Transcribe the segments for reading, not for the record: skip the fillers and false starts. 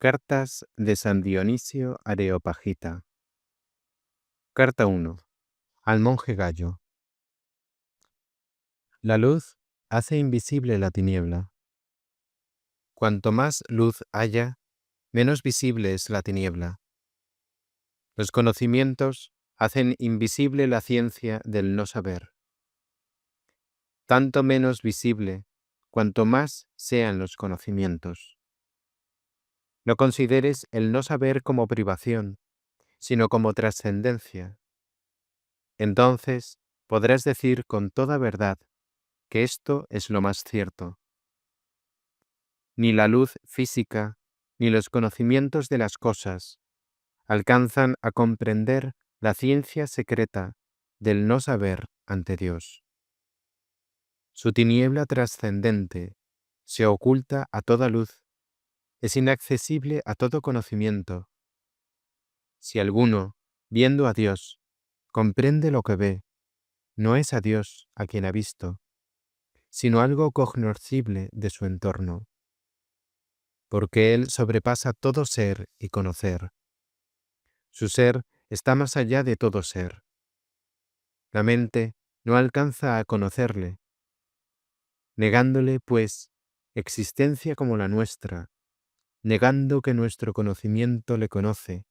Cartas de San Dionisio Areopagita. Carta 1. Al monje Gallo. La luz hace invisible la tiniebla. Cuanto más luz haya, menos visible es la tiniebla. Los conocimientos hacen invisible la ciencia del no saber. Tanto menos visible, cuanto más sean los conocimientos. No consideres el no saber como privación, sino como trascendencia. Entonces podrás decir con toda verdad que esto es lo más cierto. Ni la luz física, ni los conocimientos de las cosas alcanzan a comprender la ciencia secreta del no saber ante Dios. Su tiniebla trascendente se oculta a toda luz, es inaccesible a todo conocimiento. Si alguno, viendo a Dios, comprende lo que ve, no es a Dios a quien ha visto, sino algo cognoscible de su entorno, porque Él sobrepasa todo ser y conocer. Su ser está más allá de todo ser. La mente no alcanza a conocerle, negándole, pues, existencia como la nuestra, negando que nuestro conocimiento le conoce.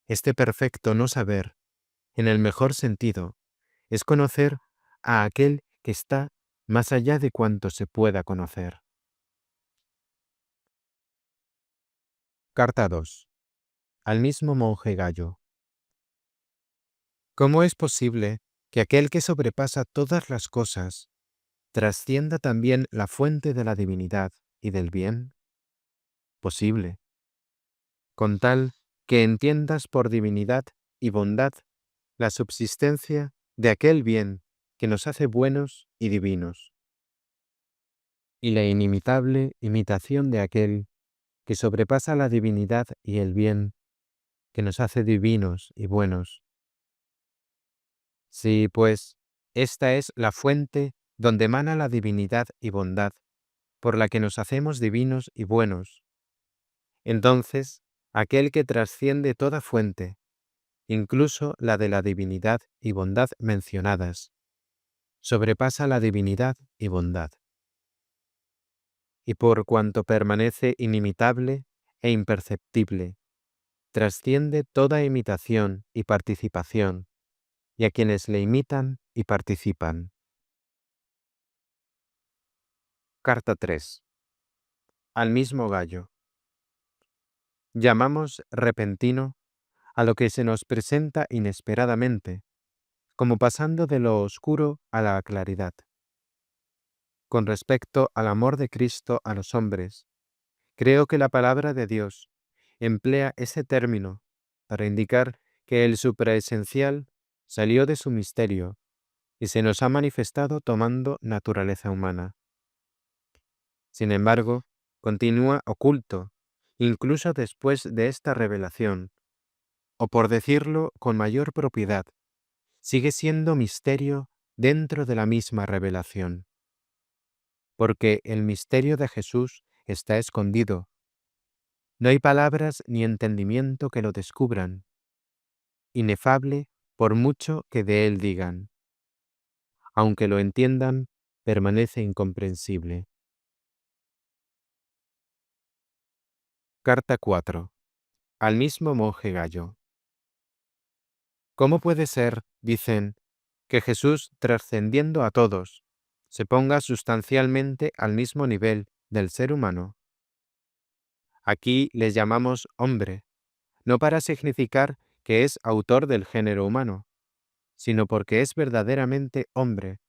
Este perfecto no saber, en el mejor sentido, es conocer a aquel que está más allá de cuanto se pueda conocer. Carta 2. Al mismo monje Gallo. ¿Cómo es posible que aquel que sobrepasa todas las cosas trascienda también la fuente de la divinidad y del bien? Posible. Con tal que entiendas por divinidad y bondad la subsistencia de aquel bien que nos hace buenos y divinos, y la inimitable imitación de aquel que sobrepasa la divinidad y el bien que nos hace divinos y buenos. Sí, pues, esta es la fuente donde emana la divinidad y bondad, por la que nos hacemos divinos y buenos. Entonces, aquel que trasciende toda fuente, incluso la de la divinidad y bondad mencionadas, sobrepasa la divinidad y bondad. Y por cuanto permanece inimitable e imperceptible, trasciende toda imitación y participación, y a quienes le imitan y participan. Carta 3. Al mismo Gallo. Llamamos repentino a lo que se nos presenta inesperadamente, como pasando de lo oscuro a la claridad. Con respecto al amor de Cristo a los hombres, creo que la palabra de Dios emplea ese término para indicar que el supraesencial salió de su misterio y se nos ha manifestado tomando naturaleza humana. Sin embargo, continúa oculto, incluso después de esta revelación, o por decirlo con mayor propiedad, sigue siendo misterio dentro de la misma revelación. Porque el misterio de Jesús está escondido. No hay palabras ni entendimiento que lo descubran. Inefable por mucho que de él digan. Aunque lo entiendan, permanece incomprensible. Carta 4. Al mismo monje Gallo. ¿Cómo puede ser, dicen, que Jesús, trascendiendo a todos, se ponga sustancialmente al mismo nivel del ser humano? Aquí les llamamos hombre, no para significar que es autor del género humano, sino porque es verdaderamente hombre,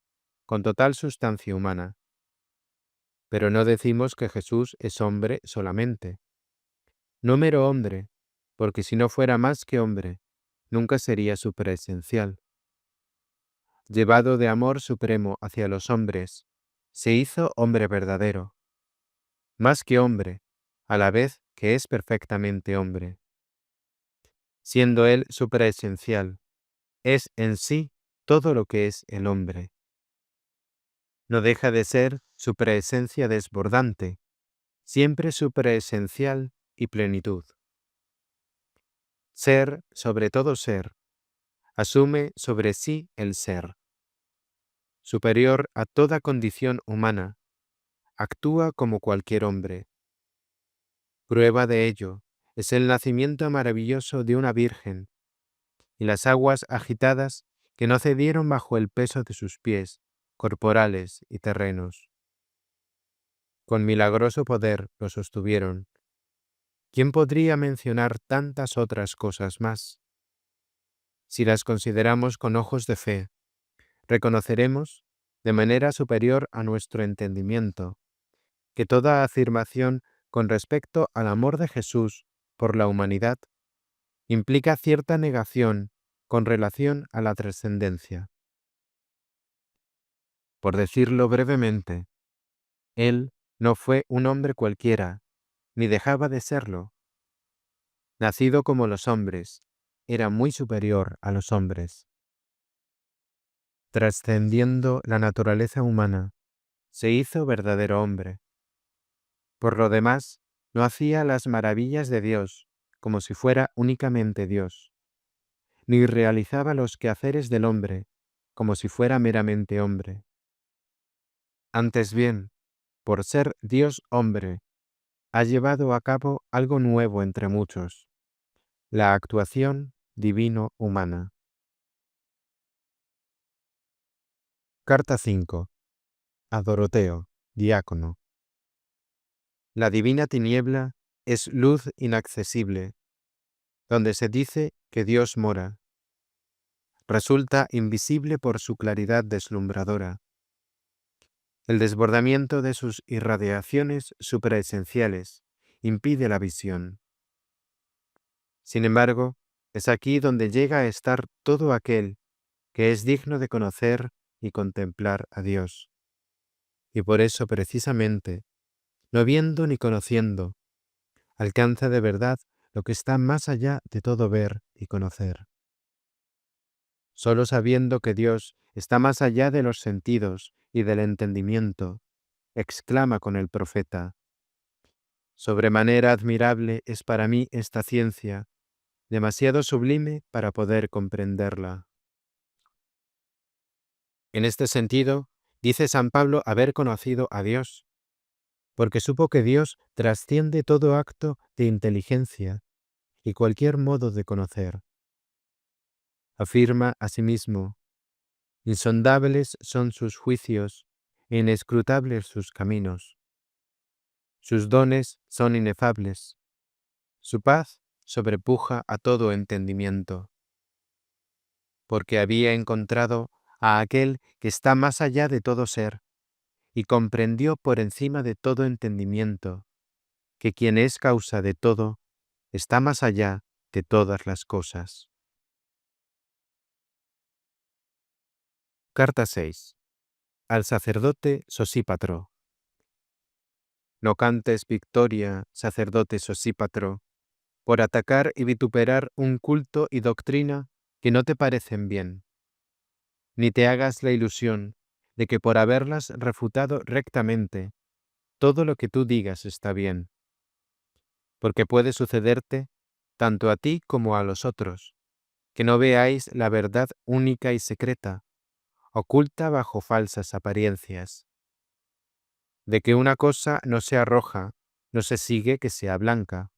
con total sustancia humana. Pero no decimos que Jesús es hombre solamente. No mero hombre, porque si no fuera más que hombre, nunca sería supraesencial. Llevado de amor supremo hacia los hombres, se hizo hombre verdadero, más que hombre, a la vez que es perfectamente hombre. Siendo él supraesencial, es en sí todo lo que es el hombre. No deja de ser supraesencia desbordante, siempre supraesencial y plenitud. Ser, sobre todo ser, asume sobre sí el ser. Superior a toda condición humana, actúa como cualquier hombre. Prueba de ello es el nacimiento maravilloso de una virgen y las aguas agitadas que no cedieron bajo el peso de sus pies, corporales y terrenos. Con milagroso poder lo sostuvieron. ¿Quién podría mencionar tantas otras cosas más? Si las consideramos con ojos de fe, reconoceremos, de manera superior a nuestro entendimiento, que toda afirmación con respecto al amor de Jesús por la humanidad implica cierta negación con relación a la trascendencia. Por decirlo brevemente, Él no fue un hombre cualquiera, ni dejaba de serlo. Nacido como los hombres, era muy superior a los hombres. Trascendiendo la naturaleza humana, se hizo verdadero hombre. Por lo demás, no hacía las maravillas de Dios como si fuera únicamente Dios, ni realizaba los quehaceres del hombre como si fuera meramente hombre. Antes bien, por ser Dios hombre, ha llevado a cabo algo nuevo entre muchos, la actuación divino-humana. Carta 5. A Doroteo, diácono. La divina tiniebla es luz inaccesible, donde se dice que Dios mora. Resulta invisible por su claridad deslumbradora. El desbordamiento de sus irradiaciones supraesenciales impide la visión. Sin embargo, es aquí donde llega a estar todo aquel que es digno de conocer y contemplar a Dios. Y por eso precisamente, no viendo ni conociendo, alcanza de verdad lo que está más allá de todo ver y conocer. Solo sabiendo que Dios está más allá de los sentidos y del entendimiento, exclama con el profeta: «Sobremanera admirable es para mí esta ciencia, demasiado sublime para poder comprenderla». En este sentido, dice San Pablo haber conocido a Dios, porque supo que Dios trasciende todo acto de inteligencia y cualquier modo de conocer. Afirma asimismo: «Insondables son sus juicios e inescrutables sus caminos. Sus dones son inefables. Su paz sobrepuja a todo entendimiento». Porque había encontrado a aquel que está más allá de todo ser, y comprendió por encima de todo entendimiento, que quien es causa de todo, está más allá de todas las cosas. Carta 6. Al sacerdote Sosípatro. No cantes victoria, sacerdote Sosípatro, por atacar y vituperar un culto y doctrina que no te parecen bien. Ni te hagas la ilusión de que por haberlas refutado rectamente, todo lo que tú digas está bien. Porque puede sucederte, tanto a ti como a los otros, que no veáis la verdad única y secreta, oculta bajo falsas apariencias. De que una cosa no sea roja, no se sigue que sea blanca.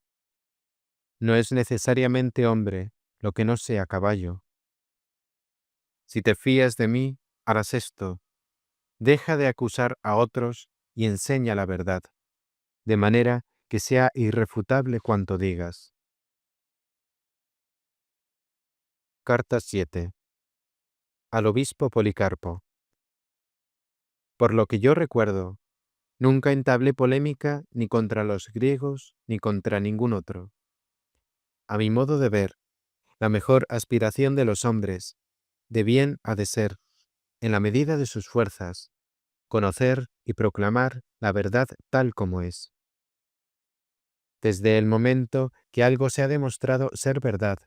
No es necesariamente hombre lo que no sea caballo. Si te fías de mí, harás esto: deja de acusar a otros y enseña la verdad, de manera que sea irrefutable cuanto digas. Carta 7. Al obispo Policarpo. Por lo que yo recuerdo, nunca entablé polémica ni contra los griegos ni contra ningún otro. A mi modo de ver, la mejor aspiración de los hombres de bien ha de ser, en la medida de sus fuerzas, conocer y proclamar la verdad tal como es. Desde el momento que algo se ha demostrado ser verdad,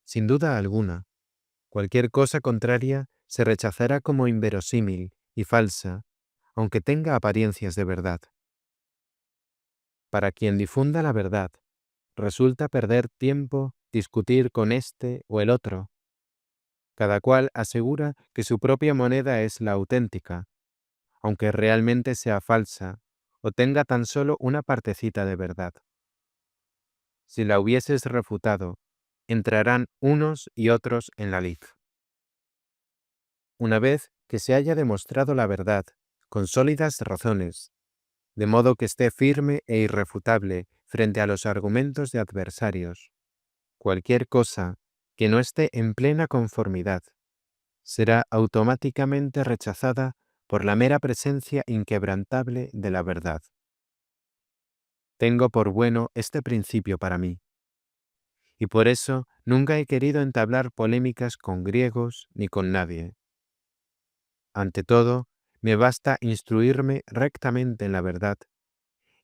sin duda alguna, cualquier cosa contraria se rechazará como inverosímil y falsa, aunque tenga apariencias de verdad. Para quien difunda la verdad, resulta perder tiempo discutir con este o el otro. Cada cual asegura que su propia moneda es la auténtica, aunque realmente sea falsa o tenga tan solo una partecita de verdad. Si la hubieses refutado, entrarán unos y otros en la lid. Una vez que se haya demostrado la verdad, con sólidas razones, de modo que esté firme e irrefutable frente a los argumentos de adversarios, cualquier cosa que no esté en plena conformidad será automáticamente rechazada por la mera presencia inquebrantable de la verdad. Tengo por bueno este principio para mí, y por eso nunca he querido entablar polémicas con griegos ni con nadie. Ante todo, me basta instruirme rectamente en la verdad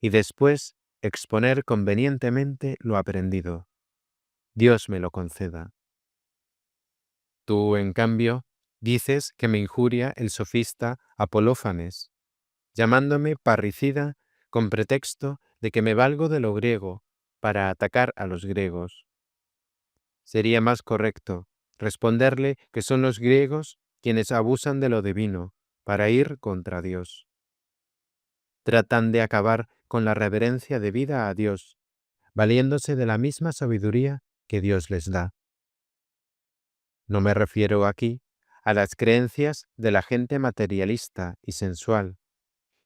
y después exponer convenientemente lo aprendido. Dios me lo conceda. Tú, en cambio, dices que me injuria el sofista Apolófanes, llamándome parricida con pretexto de que me valgo de lo griego para atacar a los griegos. Sería más correcto responderle que son los griegos quienes abusan de lo divino para ir contra Dios. Tratan de acabar con la reverencia debida a Dios, valiéndose de la misma sabiduría que Dios les da. No me refiero aquí a las creencias de la gente materialista y sensual,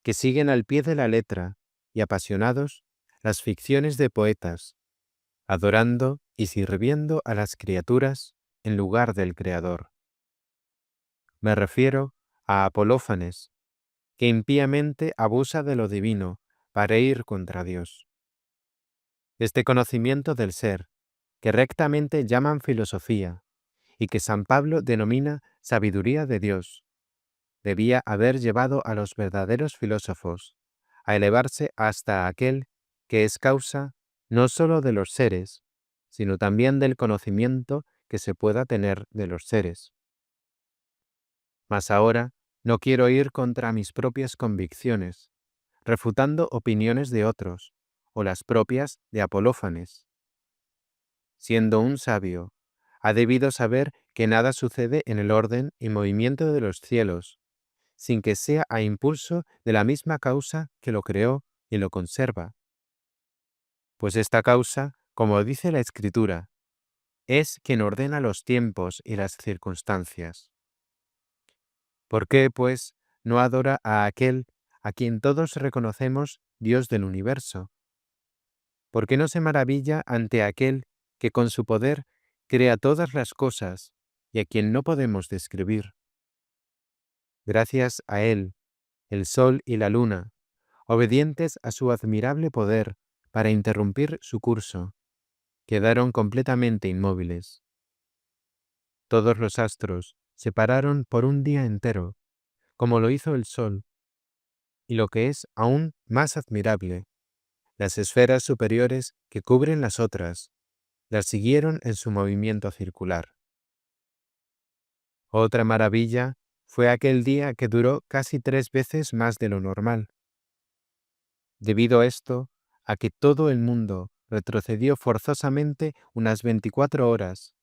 que siguen al pie de la letra y apasionados las ficciones de poetas, adorando y sirviendo a las criaturas en lugar del Creador. Me refiero a Apolófanes, que impíamente abusa de lo divino para ir contra Dios. Este conocimiento del ser, que rectamente llaman filosofía, y que San Pablo denomina sabiduría de Dios, debía haber llevado a los verdaderos filósofos a elevarse hasta aquel que es causa no sólo de los seres, sino también del conocimiento que se pueda tener de los seres. Mas ahora no quiero ir contra mis propias convicciones, refutando opiniones de otros, o las propias de Apolófanes. Siendo un sabio, ha debido saber que nada sucede en el orden y movimiento de los cielos, sin que sea a impulso de la misma causa que lo creó y lo conserva. Pues esta causa, como dice la Escritura, es quien ordena los tiempos y las circunstancias. ¿Por qué, pues, no adora a aquel a quien todos reconocemos Dios del universo? ¿Por qué no se maravilla ante aquel que con su poder crea todas las cosas y a quien no podemos describir? Gracias a él, el sol y la luna, obedientes a su admirable poder para interrumpir su curso, quedaron completamente inmóviles. Todos los astros se pararon por un día entero, como lo hizo el sol, y lo que es aún más admirable, las esferas superiores que cubren las otras, las siguieron en su movimiento circular. Otra maravilla fue aquel día que duró casi 3 veces más de lo normal. Debido esto a que todo el mundo retrocedió forzosamente unas 24 horas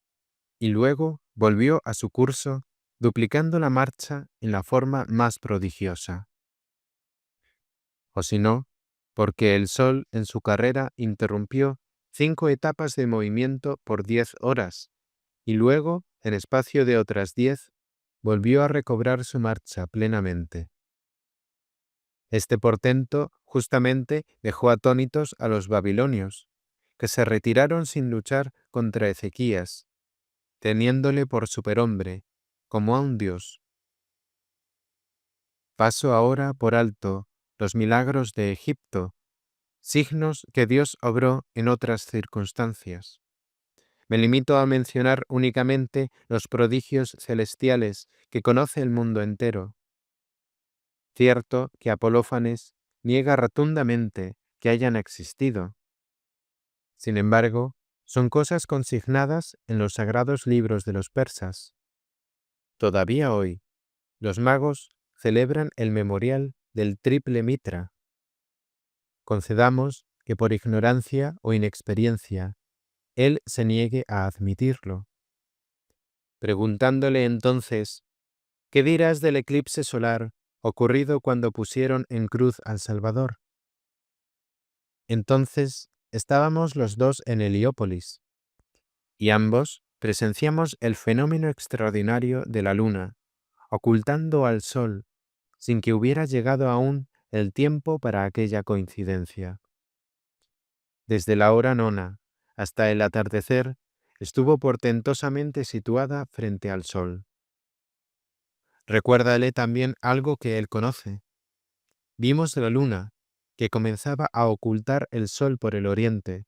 y luego volvió a su curso, duplicando la marcha en la forma más prodigiosa. O si no, porque el Sol en su carrera interrumpió 5 etapas de movimiento por 10 horas, y luego, en espacio de otras 10, volvió a recobrar su marcha plenamente. Este portento justamente dejó atónitos a los babilonios, que se retiraron sin luchar contra Ezequías, teniéndole por superhombre, como a un dios. Paso ahora por alto los milagros de Egipto, signos que Dios obró en otras circunstancias. Me limito a mencionar únicamente los prodigios celestiales que conoce el mundo entero. Cierto que Apolófanes niega rotundamente que hayan existido. Sin embargo, son cosas consignadas en los sagrados libros de los persas. Todavía hoy, los magos celebran el memorial del triple Mitra. Concedamos que por ignorancia o inexperiencia él se niegue a admitirlo. Preguntándole entonces, ¿qué dirás del eclipse solar ocurrido cuando pusieron en cruz al Salvador? Entonces estábamos los dos en Heliópolis, y ambos presenciamos el fenómeno extraordinario de la luna, ocultando al sol, sin que hubiera llegado aún el tiempo para aquella coincidencia. Desde la hora nona hasta el atardecer, estuvo portentosamente situada frente al sol. Recuérdale también algo que él conoce. Vimos la luna, que comenzaba a ocultar el sol por el oriente,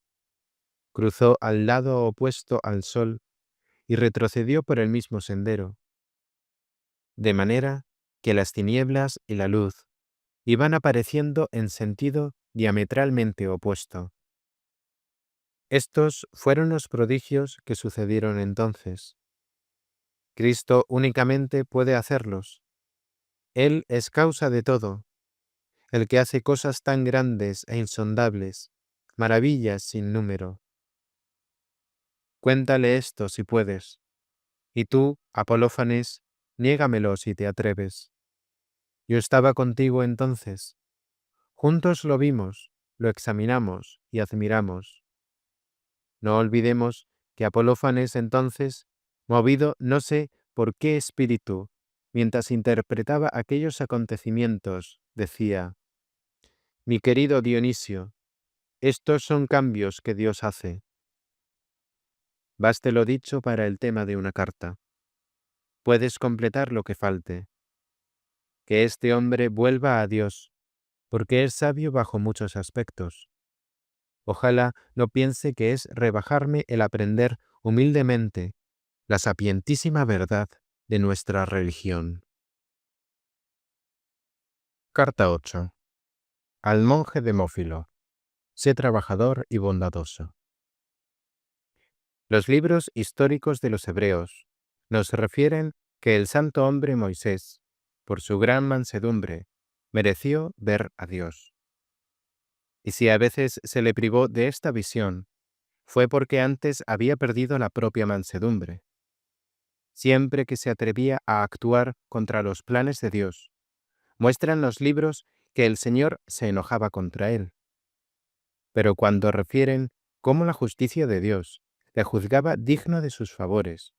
cruzó al lado opuesto al sol y retrocedió por el mismo sendero, de manera que las tinieblas y la luz iban apareciendo en sentido diametralmente opuesto. Estos fueron los prodigios que sucedieron entonces. Cristo únicamente puede hacerlos. Él es causa de todo, el que hace cosas tan grandes e insondables, maravillas sin número. Cuéntale esto si puedes, y tú, Apolófanes, niégamelo si te atreves. Yo estaba contigo entonces. Juntos lo vimos, lo examinamos y admiramos. No olvidemos que Apolófanes entonces, movido no sé por qué espíritu, mientras interpretaba aquellos acontecimientos, decía: Mi querido Dionisio, estos son cambios que Dios hace. Baste lo dicho para el tema de una carta. Puedes completar lo que falte. Que este hombre vuelva a Dios, porque es sabio bajo muchos aspectos. Ojalá no piense que es rebajarme el aprender humildemente la sapientísima verdad de nuestra religión. Carta 8. Al monje Demófilo. Sé trabajador y bondadoso. Los libros históricos de los hebreos nos refieren que el santo hombre Moisés, por su gran mansedumbre, mereció ver a Dios. Y si a veces se le privó de esta visión, fue porque antes había perdido la propia mansedumbre. Siempre que se atrevía a actuar contra los planes de Dios, muestran los libros que el Señor se enojaba contra él. Pero cuando refieren cómo la justicia de Dios le juzgaba digno de sus favores,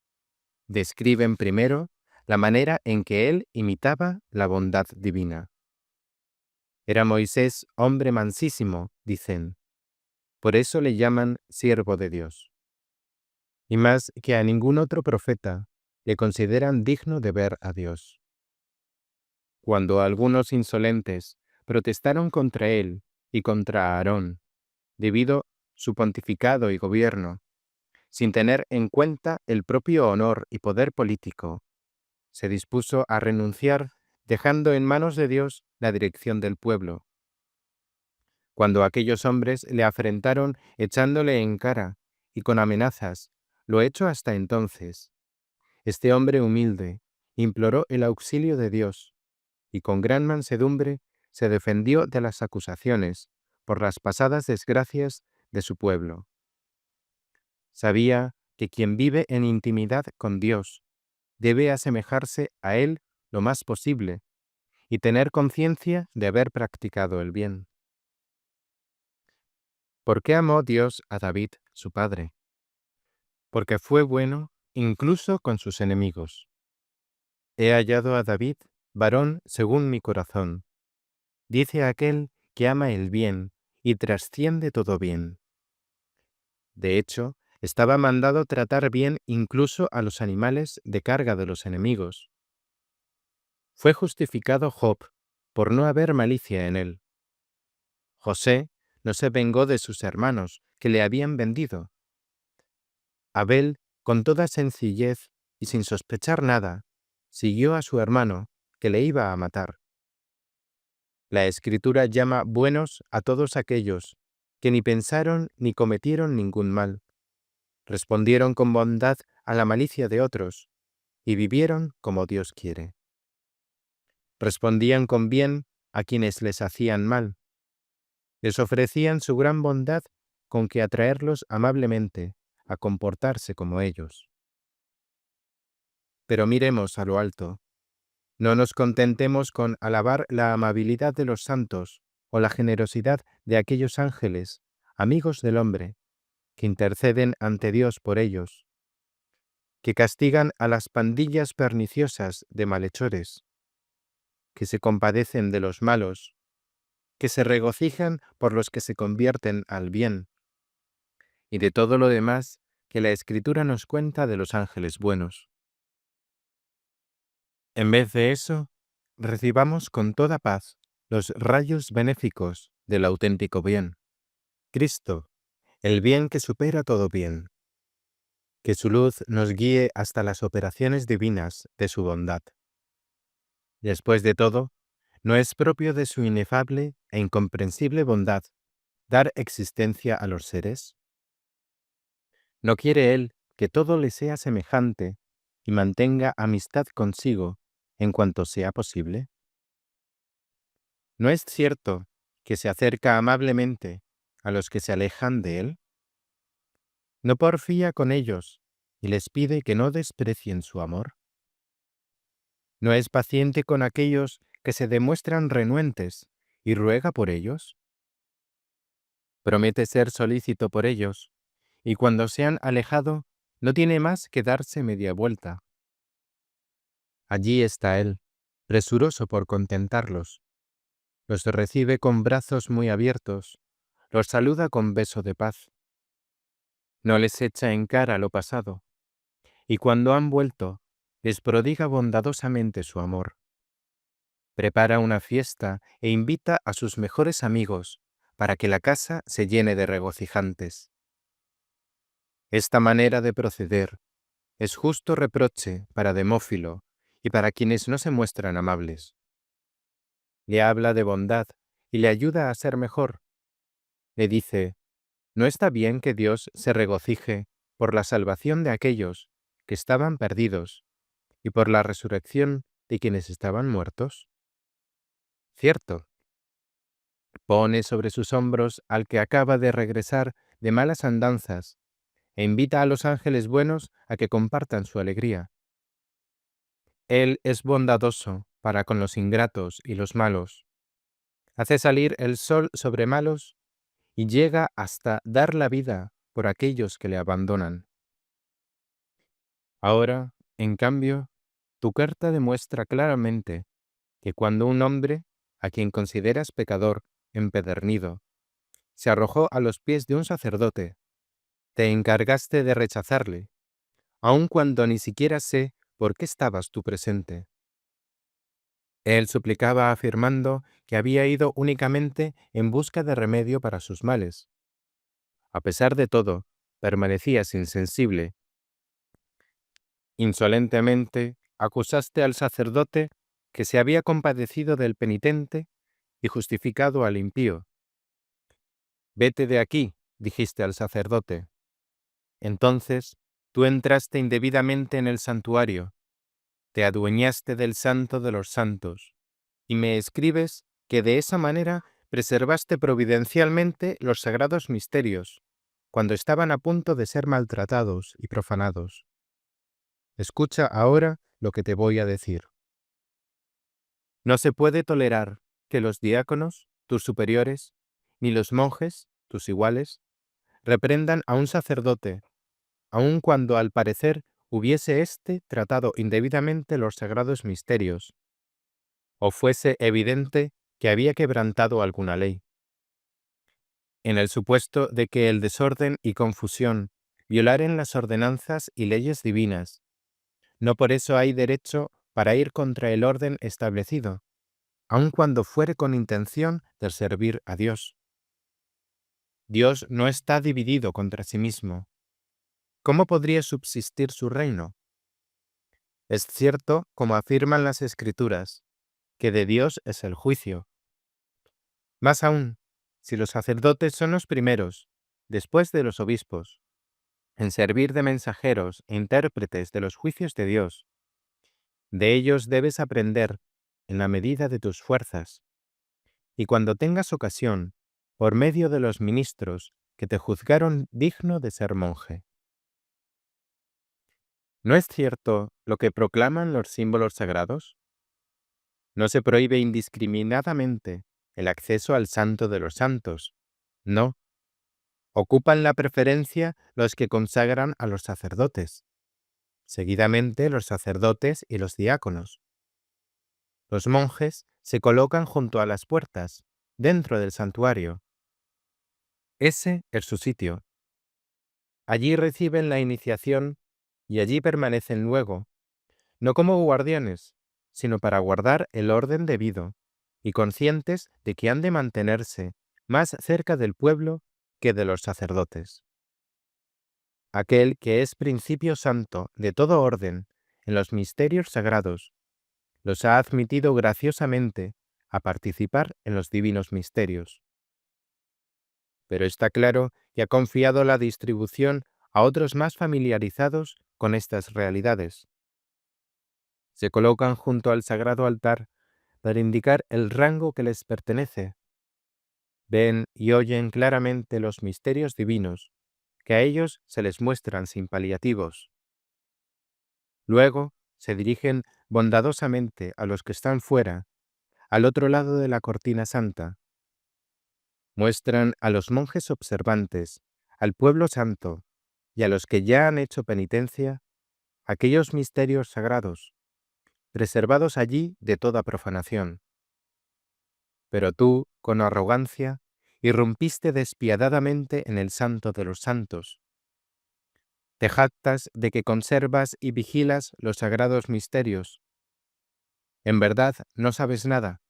describen primero la manera en que él imitaba la bondad divina. Era Moisés hombre mansísimo, dicen. Por eso le llaman siervo de Dios. Y más que a ningún otro profeta, le consideran digno de ver a Dios. Cuando algunos insolentes protestaron contra él y contra Aarón, debido su pontificado y gobierno, sin tener en cuenta el propio honor y poder político, se dispuso a renunciar, dejando en manos de Dios la dirección del pueblo. Cuando aquellos hombres le afrentaron echándole en cara y con amenazas lo hecho hasta entonces, este hombre humilde imploró el auxilio de Dios y con gran mansedumbre se defendió de las acusaciones por las pasadas desgracias de su pueblo. Sabía que quien vive en intimidad con Dios debe asemejarse a Él lo más posible y tener conciencia de haber practicado el bien. ¿Por qué amó Dios a David, su padre? Porque fue bueno incluso con sus enemigos. He hallado a David, varón según mi corazón, dice aquel que ama el bien y trasciende todo bien. De hecho, estaba mandado tratar bien incluso a los animales de carga de los enemigos. Fue justificado Job por no haber malicia en él. José no se vengó de sus hermanos que le habían vendido. Abel, con toda sencillez y sin sospechar nada, siguió a su hermano que le iba a matar. La Escritura llama buenos a todos aquellos que ni pensaron ni cometieron ningún mal, respondieron con bondad a la malicia de otros y vivieron como Dios quiere. Respondían con bien a quienes les hacían mal, Les ofrecían su gran bondad con que atraerlos amablemente a comportarse como ellos. Pero miremos a lo alto. No nos contentemos con alabar la amabilidad de los santos o la generosidad de aquellos ángeles, amigos del hombre, que interceden ante Dios por ellos, que castigan a las pandillas perniciosas de malhechores, que se compadecen de los malos, que se regocijan por los que se convierten al bien, y de todo lo demás que la Escritura nos cuenta de los ángeles buenos. En vez de eso, recibamos con toda paz los rayos benéficos del auténtico bien, Cristo, el bien que supera todo bien. Que su luz nos guíe hasta las operaciones divinas de su bondad. Después de todo, ¿no es propio de su inefable e incomprensible bondad dar existencia a los seres? ¿No quiere Él que todo le sea semejante y mantenga amistad consigo en cuanto sea posible? ¿No es cierto que se acerca amablemente a los que se alejan de Él? ¿No porfía con ellos y les pide que no desprecien su amor? ¿No es paciente con aquellos que se demuestran renuentes y ruega por ellos? Promete ser solícito por ellos, y cuando se han alejado, no tiene más que darse media vuelta. Allí está Él, presuroso por contentarlos. Los recibe con brazos muy abiertos, los saluda con beso de paz. No les echa en cara lo pasado, y cuando han vuelto, les prodiga bondadosamente su amor. Prepara una fiesta e invita a sus mejores amigos para que la casa se llene de regocijantes. Esta manera de proceder es justo reproche para Demófilo y para quienes no se muestran amables. Le habla de bondad y le ayuda a ser mejor. Le dice, ¿no está bien que Dios se regocije por la salvación de aquellos que estaban perdidos y por la resurrección de quienes estaban muertos? Cierto. Pone sobre sus hombros al que acaba de regresar de malas andanzas e invita a los ángeles buenos a que compartan su alegría. Él es bondadoso para con los ingratos y los malos. Hace salir el sol sobre malos y llega hasta dar la vida por aquellos que le abandonan. Ahora, en cambio, tu carta demuestra claramente que cuando un hombre, a quien consideras pecador, empedernido, se arrojó a los pies de un sacerdote, te encargaste de rechazarle, aun cuando ni siquiera sé por qué estabas tú presente. Él suplicaba afirmando que había ido únicamente en busca de remedio para sus males. A pesar de todo, permanecías insensible. Insolentemente acusaste al sacerdote que se había compadecido del penitente y justificado al impío. Vete de aquí, dijiste al sacerdote. Entonces tú entraste indebidamente en el santuario, te adueñaste del santo de los santos, y me escribes que de esa manera preservaste providencialmente los sagrados misterios, cuando estaban a punto de ser maltratados y profanados. Escucha ahora lo que te voy a decir. No se puede tolerar que los diáconos, tus superiores, ni los monjes, tus iguales, reprendan a un sacerdote, aun cuando al parecer hubiese éste tratado indebidamente los sagrados misterios, o fuese evidente que había quebrantado alguna ley. En el supuesto de que el desorden y confusión violaren las ordenanzas y leyes divinas, no por eso hay derecho para ir contra el orden establecido, aun cuando fuere con intención de servir a Dios. Dios no está dividido contra sí mismo. ¿Cómo podría subsistir su reino? Es cierto, como afirman las Escrituras, que de Dios es el juicio. Más aún, si los sacerdotes son los primeros, después de los obispos, en servir de mensajeros e intérpretes de los juicios de Dios, de ellos debes aprender en la medida de tus fuerzas, y cuando tengas ocasión, por medio de los ministros que te juzgaron digno de ser monje. ¿No es cierto lo que proclaman los símbolos sagrados? No se prohíbe indiscriminadamente el acceso al Santo de los Santos. No, ocupan la preferencia los que consagran a los sacerdotes, seguidamente los sacerdotes y los diáconos. Los monjes se colocan junto a las puertas, dentro del santuario. Ese es su sitio. Allí reciben la iniciación y allí permanecen luego, no como guardianes, sino para guardar el orden debido, y conscientes de que han de mantenerse más cerca del pueblo que de los sacerdotes. Aquel que es principio santo de todo orden en los misterios sagrados, los ha admitido graciosamente a participar en los divinos misterios. Pero está claro que ha confiado la distribución a otros más familiarizados con estas realidades. Se colocan junto al sagrado altar para indicar el rango que les pertenece. Ven y oyen claramente los misterios divinos, que a ellos se les muestran sin paliativos. Luego se dirigen bondadosamente a los que están fuera, al otro lado de la cortina santa. Muestran a los monjes observantes, al pueblo santo y a los que ya han hecho penitencia aquellos misterios sagrados, preservados allí de toda profanación. Pero tú, con arrogancia, irrumpiste despiadadamente en el santo de los santos. Te jactas de que conservas y vigilas los sagrados misterios. En verdad no sabes nada.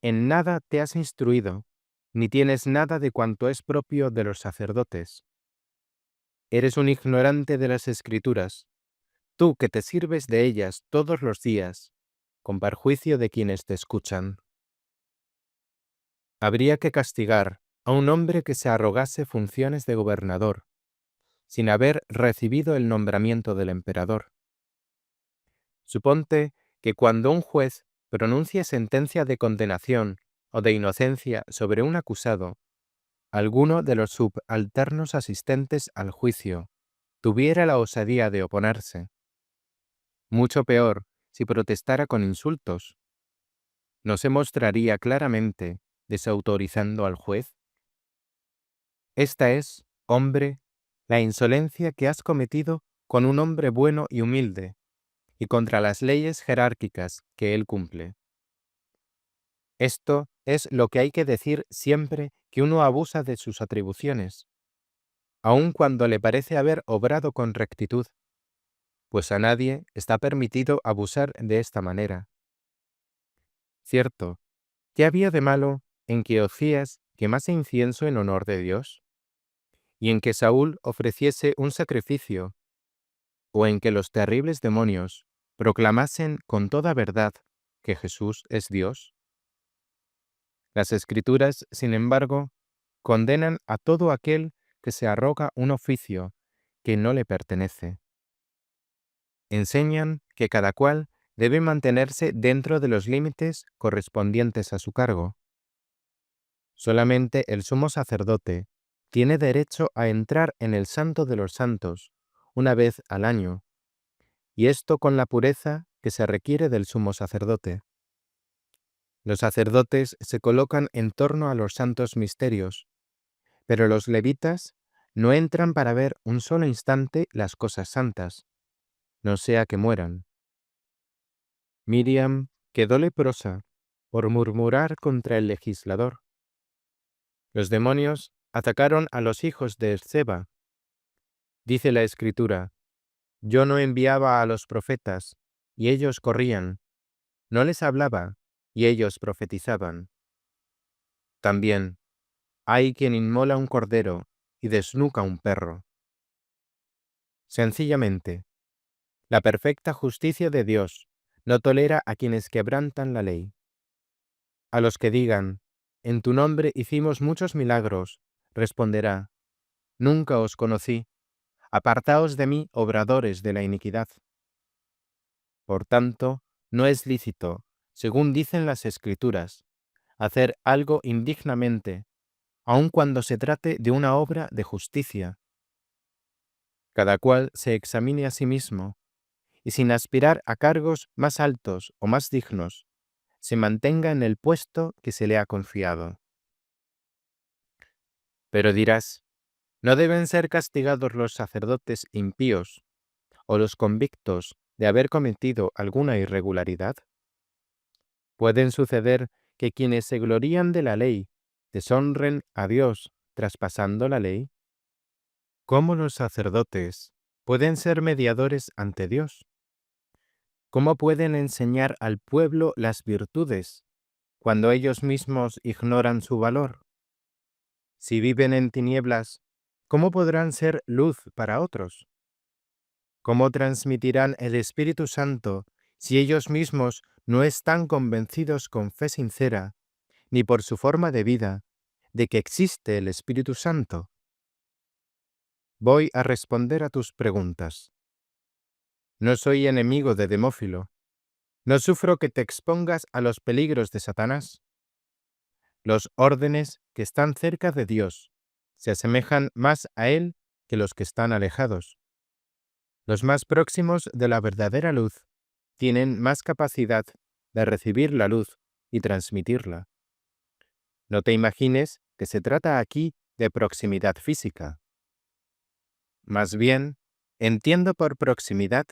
En nada te has instruido, ni tienes nada de cuanto es propio de los sacerdotes. Eres un ignorante de las Escrituras, tú que te sirves de ellas todos los días, con perjuicio de quienes te escuchan. Habría que castigar a un hombre que se arrogase funciones de gobernador, sin haber recibido el nombramiento del emperador. Suponte que cuando un juez pronuncie sentencia de condenación o de inocencia sobre un acusado, alguno de los subalternos asistentes al juicio tuviera la osadía de oponerse. Mucho peor si protestara con insultos. ¿No se mostraría claramente desautorizando al juez? Esta es, hombre, la insolencia que has cometido con un hombre bueno y humilde, y contra las leyes jerárquicas que él cumple. Esto es lo que hay que decir siempre que uno abusa de sus atribuciones, aun cuando le parece haber obrado con rectitud, pues a nadie está permitido abusar de esta manera. Cierto, ¿qué había de malo en que Ocías quemase incienso en honor de Dios? ¿Y en que Saúl ofreciese un sacrificio? ¿O en que los terribles demonios proclamasen con toda verdad que Jesús es Dios? Las Escrituras, sin embargo, condenan a todo aquel que se arroga un oficio que no le pertenece. Enseñan que cada cual debe mantenerse dentro de los límites correspondientes a su cargo. Solamente el sumo sacerdote tiene derecho a entrar en el Santo de los Santos una vez al año, y esto con la pureza que se requiere del sumo sacerdote. Los sacerdotes se colocan en torno a los santos misterios, pero los levitas no entran para ver un solo instante las cosas santas, no sea que mueran. Miriam quedó leprosa por murmurar contra el legislador. Los demonios atacaron a los hijos de Esceva. Dice la Escritura, yo no enviaba a los profetas, y ellos corrían, no les hablaba, y ellos profetizaban. También, hay quien inmola un cordero y desnuca un perro. Sencillamente, la perfecta justicia de Dios no tolera a quienes quebrantan la ley. A los que digan, en tu nombre hicimos muchos milagros, responderá, nunca os conocí, apartaos de mí, obradores de la iniquidad. Por tanto, no es lícito, según dicen las Escrituras, hacer algo indignamente, aun cuando se trate de una obra de justicia. Cada cual se examine a sí mismo y sin aspirar a cargos más altos o más dignos, se mantenga en el puesto que se le ha confiado. Pero dirás, ¿no deben ser castigados los sacerdotes impíos o los convictos de haber cometido alguna irregularidad? ¿Pueden suceder que quienes se glorían de la ley deshonren a Dios traspasando la ley? ¿Cómo los sacerdotes pueden ser mediadores ante Dios? ¿Cómo pueden enseñar al pueblo las virtudes cuando ellos mismos ignoran su valor? Si viven en tinieblas, ¿cómo podrán ser luz para otros? ¿Cómo transmitirán el Espíritu Santo si ellos mismos no están convencidos con fe sincera, ni por su forma de vida, de que existe el Espíritu Santo? Voy a responder a tus preguntas. No soy enemigo de Demófilo. No sufro que te expongas a los peligros de Satanás. Los órdenes que están cerca de Dios se asemejan más a Él que los que están alejados. Los más próximos de la verdadera luz tienen más capacidad de recibir la luz y transmitirla. No te imagines que se trata aquí de proximidad física. Más bien, entiendo por proximidad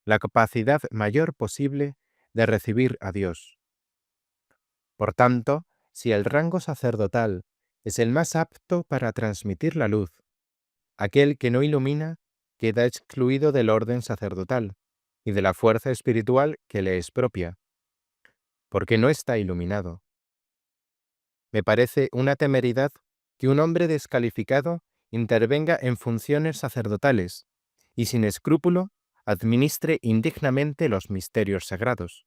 la capacidad mayor posible de recibir a Dios. Por tanto, si el rango sacerdotal es el más apto para transmitir la luz, aquel que no ilumina queda excluido del orden sacerdotal y de la fuerza espiritual que le es propia, porque no está iluminado. Me parece una temeridad que un hombre descalificado intervenga en funciones sacerdotales y sin escrúpulo administre indignamente los misterios sagrados.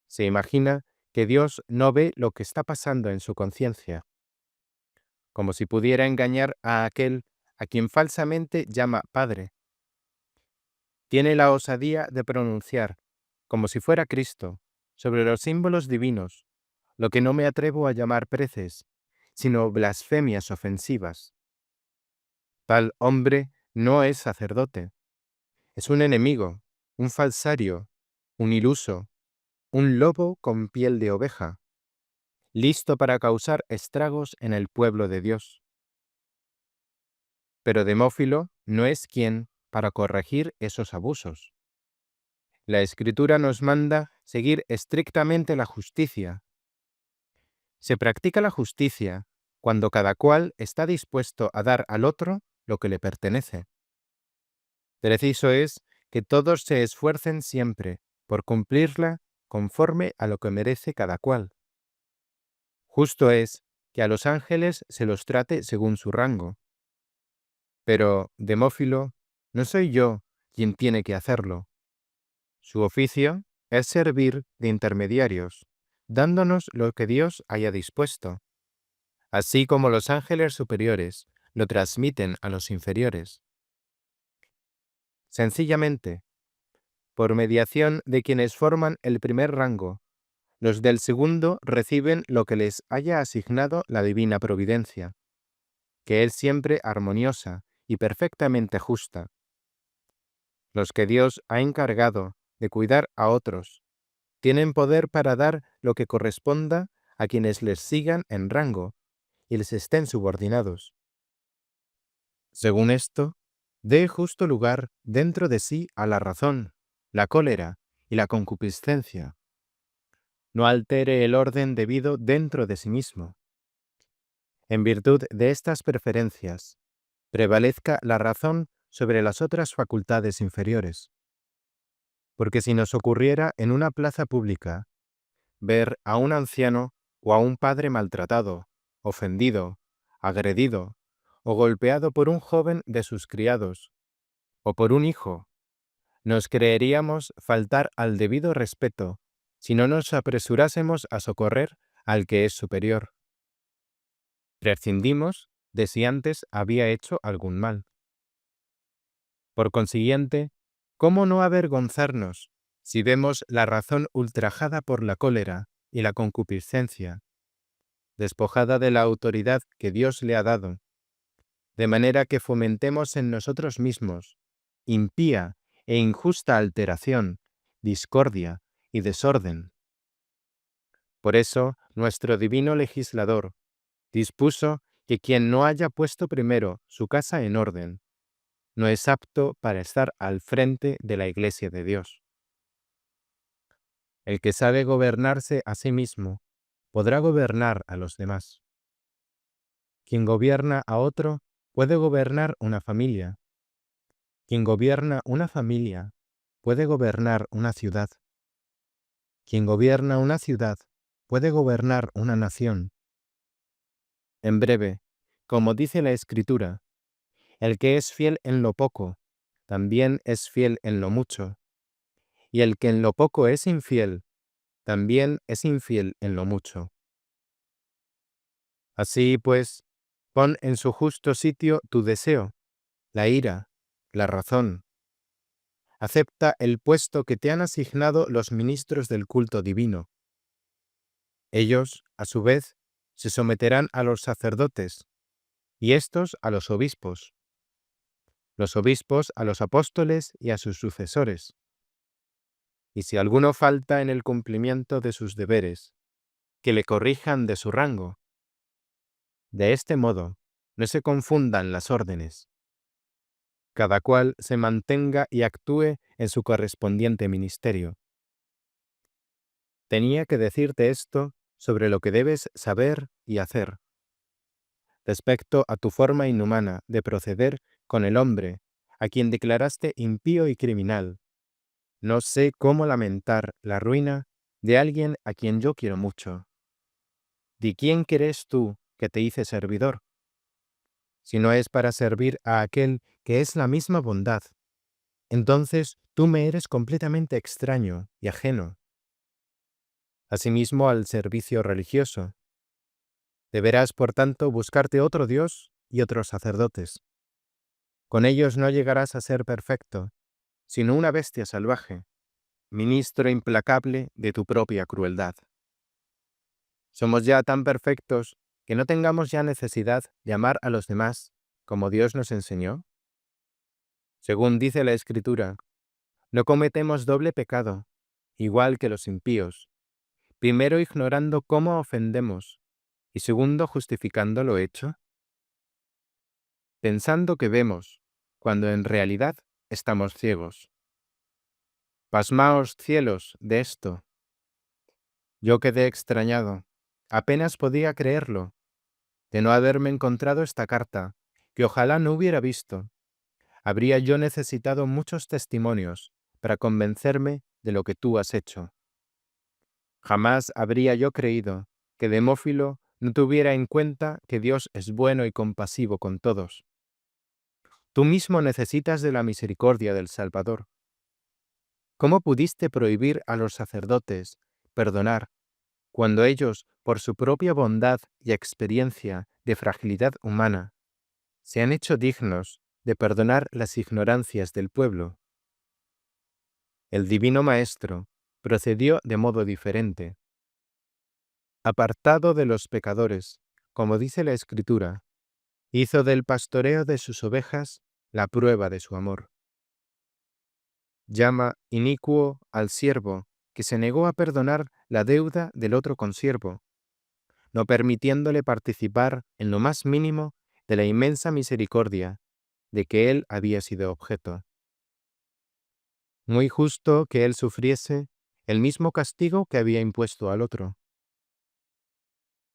Se imagina que Dios no ve lo que está pasando en su conciencia, como si pudiera engañar a aquel a quien falsamente llama Padre. Tiene la osadía de pronunciar, como si fuera Cristo, sobre los símbolos divinos, lo que no me atrevo a llamar preces, sino blasfemias ofensivas. Tal hombre no es sacerdote, es un enemigo, un falsario, un iluso, un lobo con piel de oveja, listo para causar estragos en el pueblo de Dios. Pero Demófilo no es quien para corregir esos abusos. La Escritura nos manda seguir estrictamente la justicia. Se practica la justicia cuando cada cual está dispuesto a dar al otro lo que le pertenece. Preciso es que todos se esfuercen siempre por cumplirla conforme a lo que merece cada cual. Justo es que a los ángeles se los trate según su rango. Pero, Demófilo, no soy yo quien tiene que hacerlo. Su oficio es servir de intermediarios, dándonos lo que Dios haya dispuesto, así como los ángeles superiores lo transmiten a los inferiores. Sencillamente, por mediación de quienes forman el primer rango, los del segundo reciben lo que les haya asignado la divina providencia, que es siempre armoniosa y perfectamente justa. Los que Dios ha encargado de cuidar a otros tienen poder para dar lo que corresponda a quienes les sigan en rango y les estén subordinados. Según esto, dé justo lugar dentro de sí a la razón, la cólera y la concupiscencia. No altere el orden debido dentro de sí mismo. En virtud de estas preferencias, prevalezca la razón sobre las otras facultades inferiores. Porque si nos ocurriera en una plaza pública ver a un anciano o a un padre maltratado, ofendido, agredido o golpeado por un joven de sus criados, o por un hijo, nos creeríamos faltar al debido respeto si no nos apresurásemos a socorrer al que es superior. Prescindimos de si antes había hecho algún mal. Por consiguiente, ¿cómo no avergonzarnos si vemos la razón ultrajada por la cólera y la concupiscencia? despojada de la autoridad que Dios le ha dado, de manera que fomentemos en nosotros mismos impía e injusta alteración, discordia y desorden. Por eso, nuestro divino legislador dispuso que quien no haya puesto primero su casa en orden, no es apto para estar al frente de la Iglesia de Dios. El que sabe gobernarse a sí mismo, podrá gobernar a los demás. Quien gobierna a otro, puede gobernar una familia. Quien gobierna una familia, puede gobernar una ciudad. Quien gobierna una ciudad, puede gobernar una nación. En breve, como dice la Escritura, el que es fiel en lo poco, también es fiel en lo mucho. Y el que en lo poco es infiel, también es infiel en lo mucho. Así pues, pon en su justo sitio tu deseo, la ira, la razón. Acepta el puesto que te han asignado los ministros del culto divino. Ellos, a su vez, se someterán a los sacerdotes, y éstos a los obispos a los apóstoles y a sus sucesores. Y si alguno falta en el cumplimiento de sus deberes, que le corrijan de su rango. De este modo, no se confundan las órdenes. Cada cual se mantenga y actúe en su correspondiente ministerio. Tenía que decirte esto sobre lo que debes saber y hacer. Respecto a tu forma inhumana de proceder con el hombre, a quien declaraste impío y criminal, no sé cómo lamentar la ruina de alguien a quien yo quiero mucho. ¿De quién crees tú que te hice servidor? Si no es para servir a aquel que es la misma bondad, entonces tú me eres completamente extraño y ajeno. Asimismo al servicio religioso. Deberás, por tanto, buscarte otro Dios y otros sacerdotes. Con ellos no llegarás a ser perfecto, sino una bestia salvaje, ministro implacable de tu propia crueldad. Somos ya tan perfectos que no tengamos ya necesidad de amar a los demás como Dios nos enseñó. Según dice la Escritura, no cometemos doble pecado, igual que los impíos, primero ignorando cómo ofendemos y segundo justificando lo hecho, pensando que vemos, cuando en realidad estamos ciegos. Pasmaos, cielos, de esto. Yo quedé extrañado, apenas podía creerlo, de no haberme encontrado esta carta, que ojalá no hubiera visto. Habría yo necesitado muchos testimonios para convencerme de lo que tú has hecho. Jamás habría yo creído que Demófilo no tuviera en cuenta que Dios es bueno y compasivo con todos. Tú mismo necesitas de la misericordia del Salvador. ¿Cómo pudiste prohibir a los sacerdotes perdonar cuando ellos, por su propia bondad y experiencia de fragilidad humana, se han hecho dignos de perdonar las ignorancias del pueblo? El Divino Maestro procedió de modo diferente. Apartado de los pecadores, como dice la Escritura, hizo del pastoreo de sus ovejas la prueba de su amor. Llama inicuo al siervo que se negó a perdonar la deuda del otro consiervo, no permitiéndole participar en lo más mínimo de la inmensa misericordia de que él había sido objeto. Muy justo que él sufriese el mismo castigo que había impuesto al otro.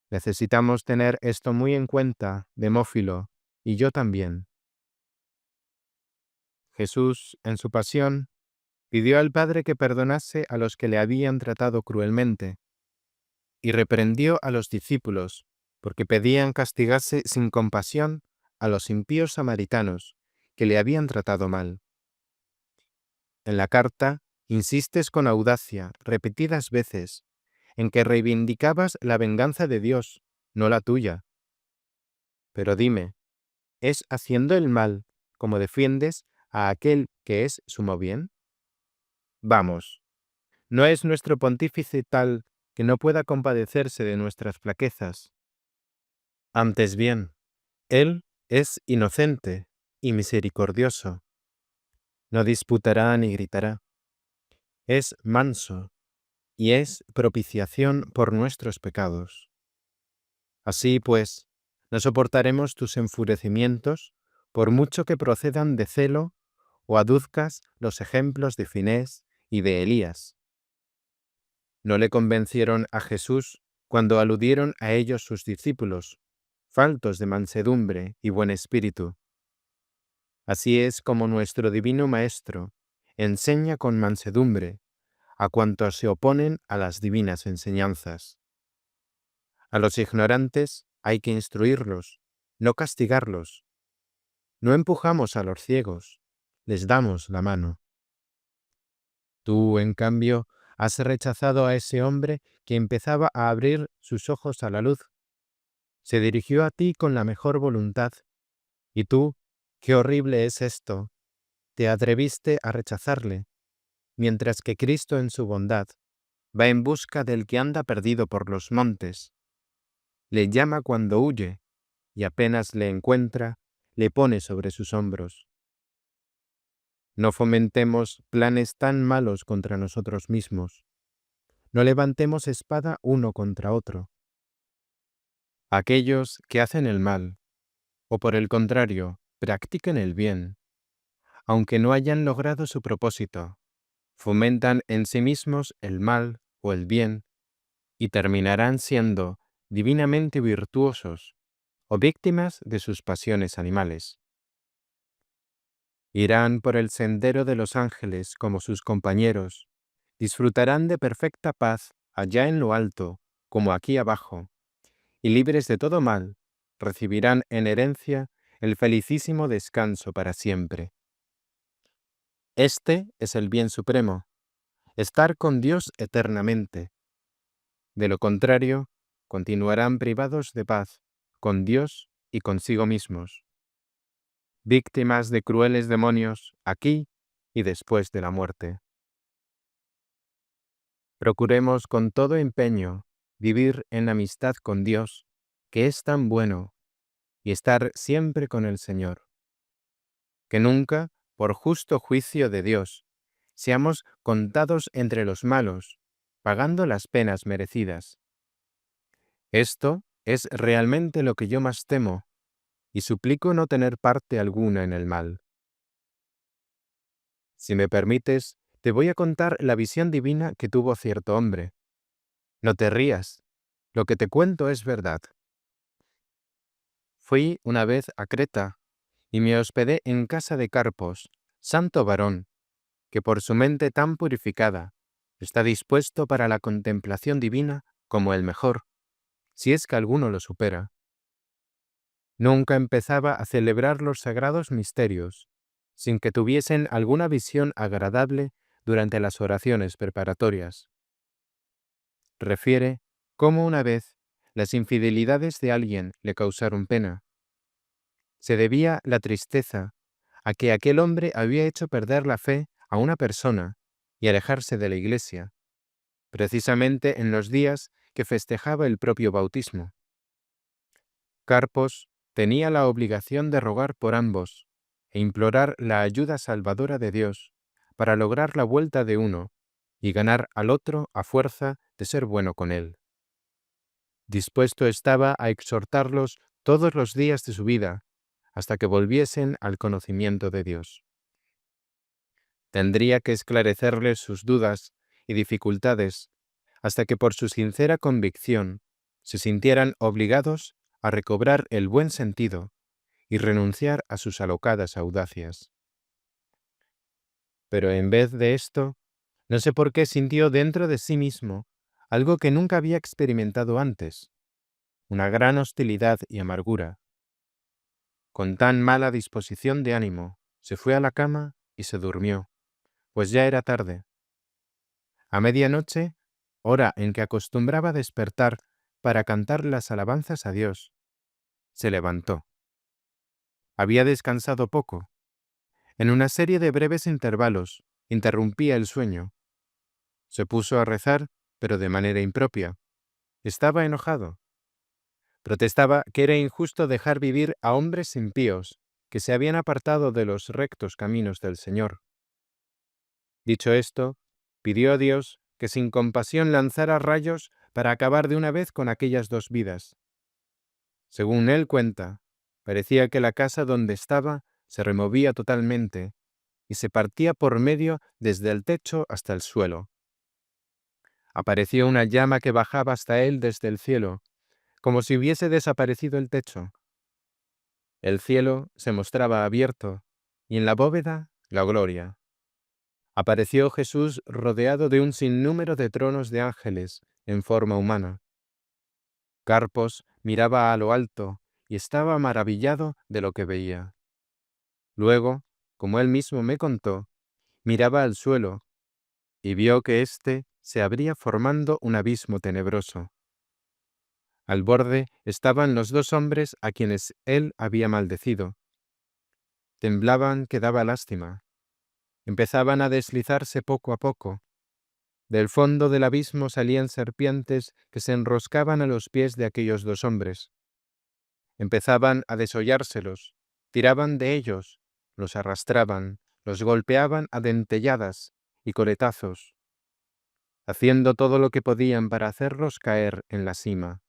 Necesitamos tener esto muy en cuenta, Demófilo, y yo también. Jesús, en su pasión, pidió al Padre que perdonase a los que le habían tratado cruelmente, y reprendió a los discípulos, porque pedían castigase sin compasión a los impíos samaritanos, que le habían tratado mal. En la carta, insistes con audacia, repetidas veces, en que reivindicabas la venganza de Dios, no la tuya. Pero dime, ¿es haciendo el mal como defiendes a aquel que es sumo bien? Vamos, ¿no es nuestro pontífice tal que no pueda compadecerse de nuestras flaquezas, Antes bien, Él es inocente y misericordioso. No disputará ni gritará. Es manso y es propiciación por nuestros pecados. Así pues, no soportaremos tus enfurecimientos, por mucho que procedan de celo o aduzcas los ejemplos de Finés y de Elías. No le convencieron a Jesús cuando aludieron a ellos sus discípulos, faltos de mansedumbre y buen espíritu. Así es como nuestro divino Maestro enseña con mansedumbre a cuantos se oponen a las divinas enseñanzas. A los ignorantes hay que instruirlos, no castigarlos. No empujamos a los ciegos, les damos la mano. Tú, en cambio, has rechazado a ese hombre que empezaba a abrir sus ojos a la luz. Se dirigió a ti con la mejor voluntad, y tú, qué horrible es esto, te atreviste a rechazarle, mientras que Cristo en su bondad va en busca del que anda perdido por los montes, le llama cuando huye, y apenas le encuentra, le pone sobre sus hombros. No fomentemos planes tan malos contra nosotros mismos. No levantemos espada uno contra otro. Aquellos que hacen el mal, o por el contrario, practiquen el bien, aunque no hayan logrado su propósito, fomentan en sí mismos el mal o el bien y terminarán siendo divinamente virtuosos o víctimas de sus pasiones animales. Irán por el sendero de los ángeles como sus compañeros, disfrutarán de perfecta paz allá en lo alto como aquí abajo, y libres de todo mal, recibirán en herencia el felicísimo descanso para siempre. Este es el bien supremo, estar con Dios eternamente. De lo contrario, continuarán privados de paz, con Dios y consigo mismos, víctimas de crueles demonios aquí y después de la muerte. Procuremos con todo empeño vivir en amistad con Dios, que es tan bueno, y estar siempre con el Señor. Que nunca, por justo juicio de Dios, seamos contados entre los malos, pagando las penas merecidas. Esto es realmente lo que yo más temo, y suplico no tener parte alguna en el mal. Si me permites, te voy a contar la visión divina que tuvo cierto hombre. No te rías, lo que te cuento es verdad. Fui una vez a Creta y me hospedé en casa de Carpos, santo varón, que por su mente tan purificada está dispuesto para la contemplación divina como el mejor, si es que alguno lo supera. Nunca empezaba a celebrar los sagrados misterios, sin que tuviesen alguna visión agradable durante las oraciones preparatorias. Refiere cómo una vez las infidelidades de alguien le causaron pena. Se debía la tristeza a que aquel hombre había hecho perder la fe a una persona y alejarse de la Iglesia, precisamente en los días que festejaba el propio bautismo. Carpos tenía la obligación de rogar por ambos e implorar la ayuda salvadora de Dios para lograr la vuelta de uno y ganar al otro a fuerza de ser bueno con él. Dispuesto estaba a exhortarlos todos los días de su vida hasta que volviesen al conocimiento de Dios. Tendría que esclarecerles sus dudas y dificultades hasta que por su sincera convicción se sintieran obligados a recobrar el buen sentido y renunciar a sus alocadas audacias. Pero en vez de esto, no sé por qué sintió dentro de sí mismo algo que nunca había experimentado antes, una gran hostilidad y amargura. Con tan mala disposición de ánimo, se fue a la cama y se durmió, pues ya era tarde. A medianoche, hora en que acostumbraba despertar para cantar las alabanzas a Dios, se levantó. Había descansado poco. En una serie de breves intervalos, interrumpía el sueño. Se puso a rezar, pero de manera impropia. Estaba enojado. Protestaba que era injusto dejar vivir a hombres impíos que se habían apartado de los rectos caminos del Señor. Dicho esto, pidió a Dios que sin compasión lanzara rayos para acabar de una vez con aquellas dos vidas. Según él cuenta, parecía que la casa donde estaba se removía totalmente y se partía por medio desde el techo hasta el suelo. Apareció una llama que bajaba hasta él desde el cielo, como si hubiese desaparecido el techo. El cielo se mostraba abierto, y en la bóveda la gloria. Apareció Jesús rodeado de un sinnúmero de tronos de ángeles en forma humana. Carpos miraba a lo alto y estaba maravillado de lo que veía. Luego, como él mismo me contó, miraba al suelo y vio que éste se abría formando un abismo tenebroso. Al borde estaban los dos hombres a quienes él había maldecido. Temblaban que daba lástima. Empezaban a deslizarse poco a poco. Del fondo del abismo salían serpientes que se enroscaban a los pies de aquellos dos hombres. Empezaban a desollárselos, tiraban de ellos, los arrastraban, los golpeaban a dentelladas y coletazos, haciendo todo lo que podían para hacerlos caer en la sima.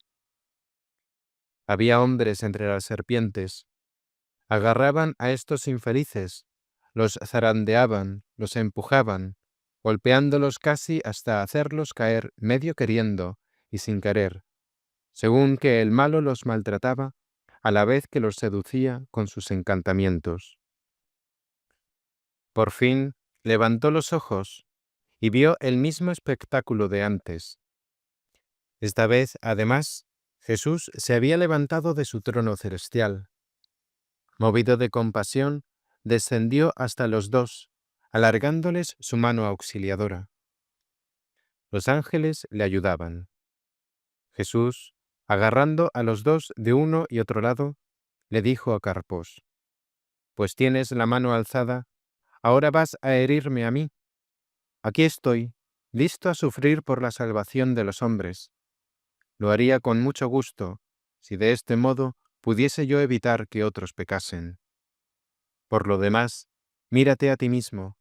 Había hombres entre las serpientes. Agarraban a estos infelices, los zarandeaban, los empujaban, golpeándolos casi hasta hacerlos caer medio queriendo y sin querer, según que el malo los maltrataba, a la vez que los seducía con sus encantamientos. Por fin levantó los ojos y vio el mismo espectáculo de antes. Esta vez, además, Jesús se había levantado de su trono celestial. Movido de compasión, descendió hasta los dos, alargándoles su mano auxiliadora. Los ángeles le ayudaban. Jesús, agarrando a los dos de uno y otro lado, le dijo a Carpos: «Pues tienes la mano alzada, ahora vas a herirme a mí. Aquí estoy, listo a sufrir por la salvación de los hombres. Lo haría con mucho gusto, si de este modo pudiese yo evitar que otros pecasen. Por lo demás, mírate a ti mismo.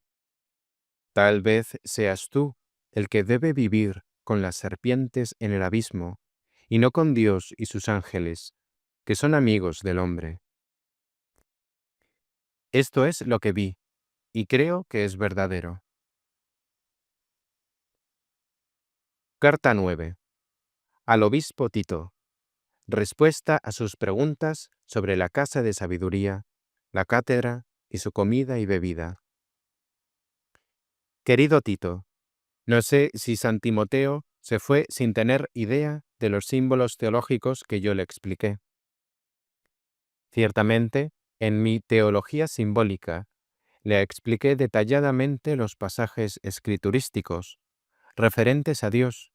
Tal vez seas tú el que debe vivir con las serpientes en el abismo, y no con Dios y sus ángeles, que son amigos del hombre». Esto es lo que vi, y creo que es verdadero. Carta 9. Al obispo Tito. Respuesta a sus preguntas sobre la casa de sabiduría, la cátedra y su comida y bebida. Querido Tito, no sé si San Timoteo se fue sin tener idea de los símbolos teológicos que yo le expliqué. Ciertamente, en mi Teología Simbólica, le expliqué detalladamente los pasajes escriturísticos referentes a Dios,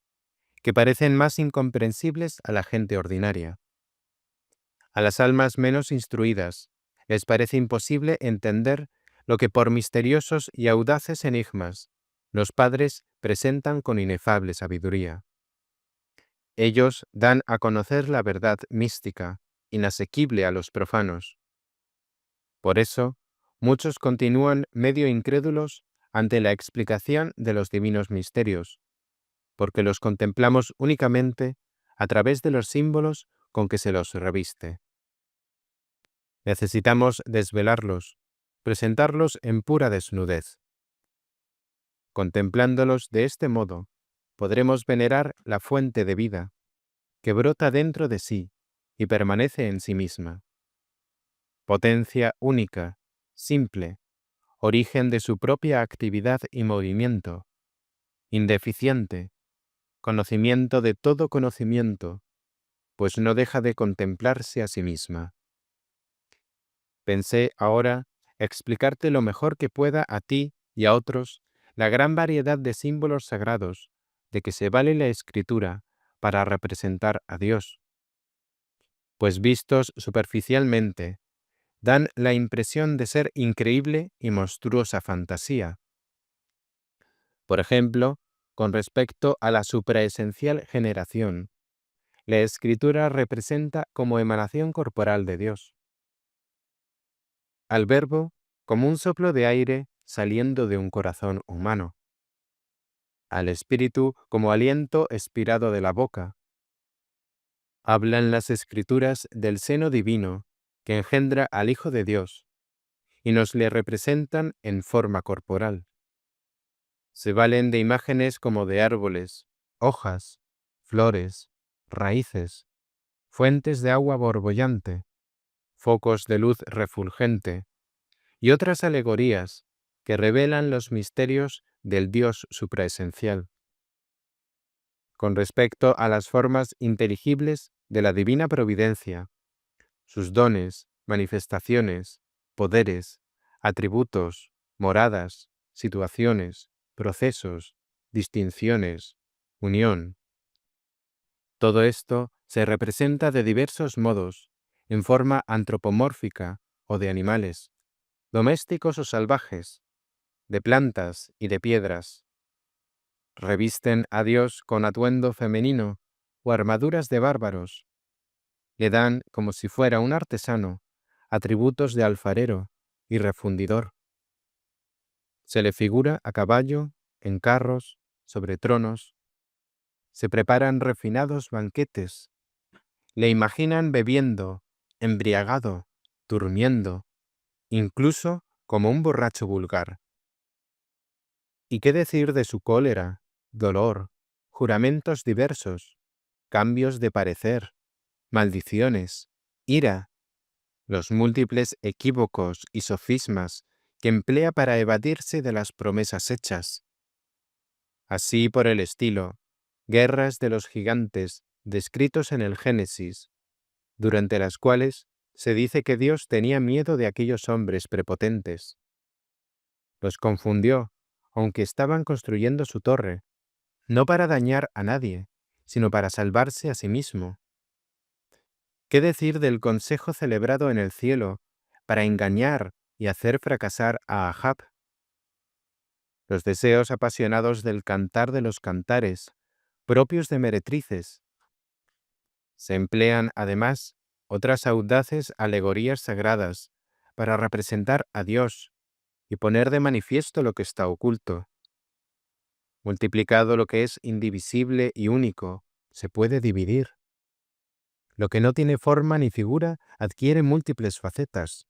que parecen más incomprensibles a la gente ordinaria. A las almas menos instruidas les parece imposible entender lo que por misteriosos y audaces enigmas los padres presentan con inefable sabiduría. Ellos dan a conocer la verdad mística, inasequible a los profanos. Por eso, muchos continúan medio incrédulos ante la explicación de los divinos misterios, porque los contemplamos únicamente a través de los símbolos con que se los reviste. Necesitamos desvelarlos, presentarlos en pura desnudez. Contemplándolos de este modo, podremos venerar la fuente de vida, que brota dentro de sí y permanece en sí misma. Potencia única, simple, origen de su propia actividad y movimiento, indeficiente, conocimiento de todo conocimiento, pues no deja de contemplarse a sí misma. Pensé ahora explicarte lo mejor que pueda a ti y a otros la gran variedad de símbolos sagrados de que se vale la Escritura para representar a Dios, pues vistos superficialmente, dan la impresión de ser increíble y monstruosa fantasía. Por ejemplo, con respecto a la supraesencial generación, La Escritura representa como emanación corporal de Dios, al Verbo como un soplo de aire saliendo de un corazón humano, al Espíritu como aliento expirado de la boca. Hablan las Escrituras del seno divino que engendra al Hijo de Dios y nos le representan en forma corporal. Se valen de imágenes como de árboles, hojas, flores, raíces, fuentes de agua borbollante, focos de luz refulgente y otras alegorías que revelan los misterios del Dios supraesencial. Con respecto a las formas inteligibles de la divina providencia, sus dones, manifestaciones, poderes, atributos, moradas, situaciones, procesos, distinciones, unión. Todo esto se representa de diversos modos, en forma antropomórfica o de animales, domésticos o salvajes, de plantas y de piedras. Revisten a Dios con atuendo femenino o armaduras de bárbaros. Le dan, como si fuera un artesano, atributos de alfarero y refundidor. Se le figura a caballo, en carros, sobre tronos. Se preparan refinados banquetes. Le imaginan bebiendo, embriagado, durmiendo, incluso como un borracho vulgar. ¿Y qué decir de su cólera, dolor, juramentos diversos, cambios de parecer, maldiciones, ira, los múltiples equívocos y sofismas que emplea para evadirse de las promesas hechas? Así por el estilo, guerras de los gigantes descritos en el Génesis, durante las cuales se dice que Dios tenía miedo de aquellos hombres prepotentes. Los confundió, aunque estaban construyendo su torre, no para dañar a nadie, sino para salvarse a sí mismo. ¿Qué decir del consejo celebrado en el cielo para engañar y hacer fracasar a Ahab? Los deseos apasionados del cantar de los cantares, propios de meretrices. Se emplean, además, otras audaces alegorías sagradas para representar a Dios y poner de manifiesto lo que está oculto. Multiplicado lo que es indivisible y único, se puede dividir. Lo que no tiene forma ni figura adquiere múltiples facetas.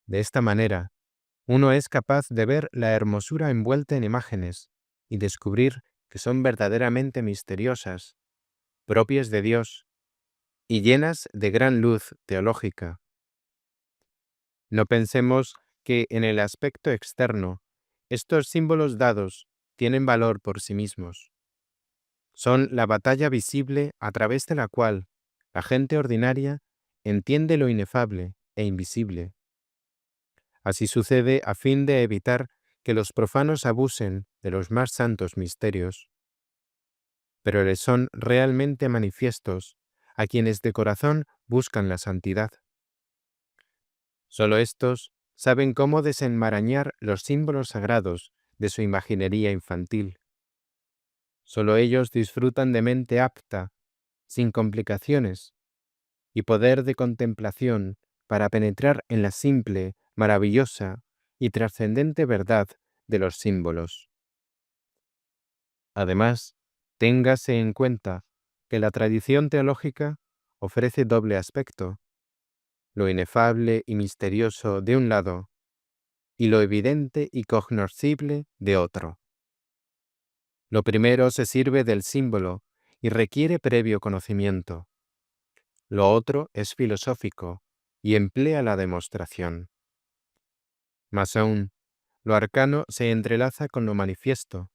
De esta manera, uno es capaz de ver la hermosura envuelta en imágenes y descubrir que son verdaderamente misteriosas, propias de Dios y llenas de gran luz teológica. No pensemos que en el aspecto externo, estos símbolos dados tienen valor por sí mismos. Son la batalla visible a través de la cual la gente ordinaria entiende lo inefable e invisible. Así sucede a fin de evitar que los profanos abusen de los más santos misterios, pero les son realmente manifiestos a quienes de corazón buscan la santidad. Solo estos saben cómo desenmarañar los símbolos sagrados de su imaginería infantil. Solo ellos disfrutan de mente apta, sin complicaciones, y poder de contemplación para penetrar en la simple, maravillosa y trascendente verdad de los símbolos. Además, téngase en cuenta que la tradición teológica ofrece doble aspecto: lo inefable y misterioso de un lado y lo evidente y cognoscible de otro. Lo primero se sirve del símbolo y requiere previo conocimiento. Lo otro es filosófico y emplea la demostración. Más aún, lo arcano se entrelaza con lo manifiesto.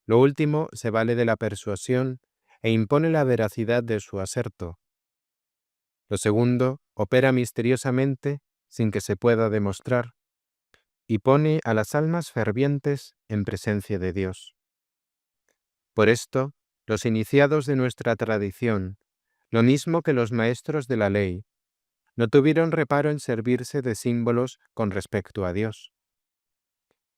Lo último se vale de la persuasión e impone la veracidad de su aserto. Lo segundo opera misteriosamente sin que se pueda demostrar y pone a las almas fervientes en presencia de Dios. Por esto, los iniciados de nuestra tradición, lo mismo que los maestros de la ley, no tuvieron reparo en servirse de símbolos con respecto a Dios.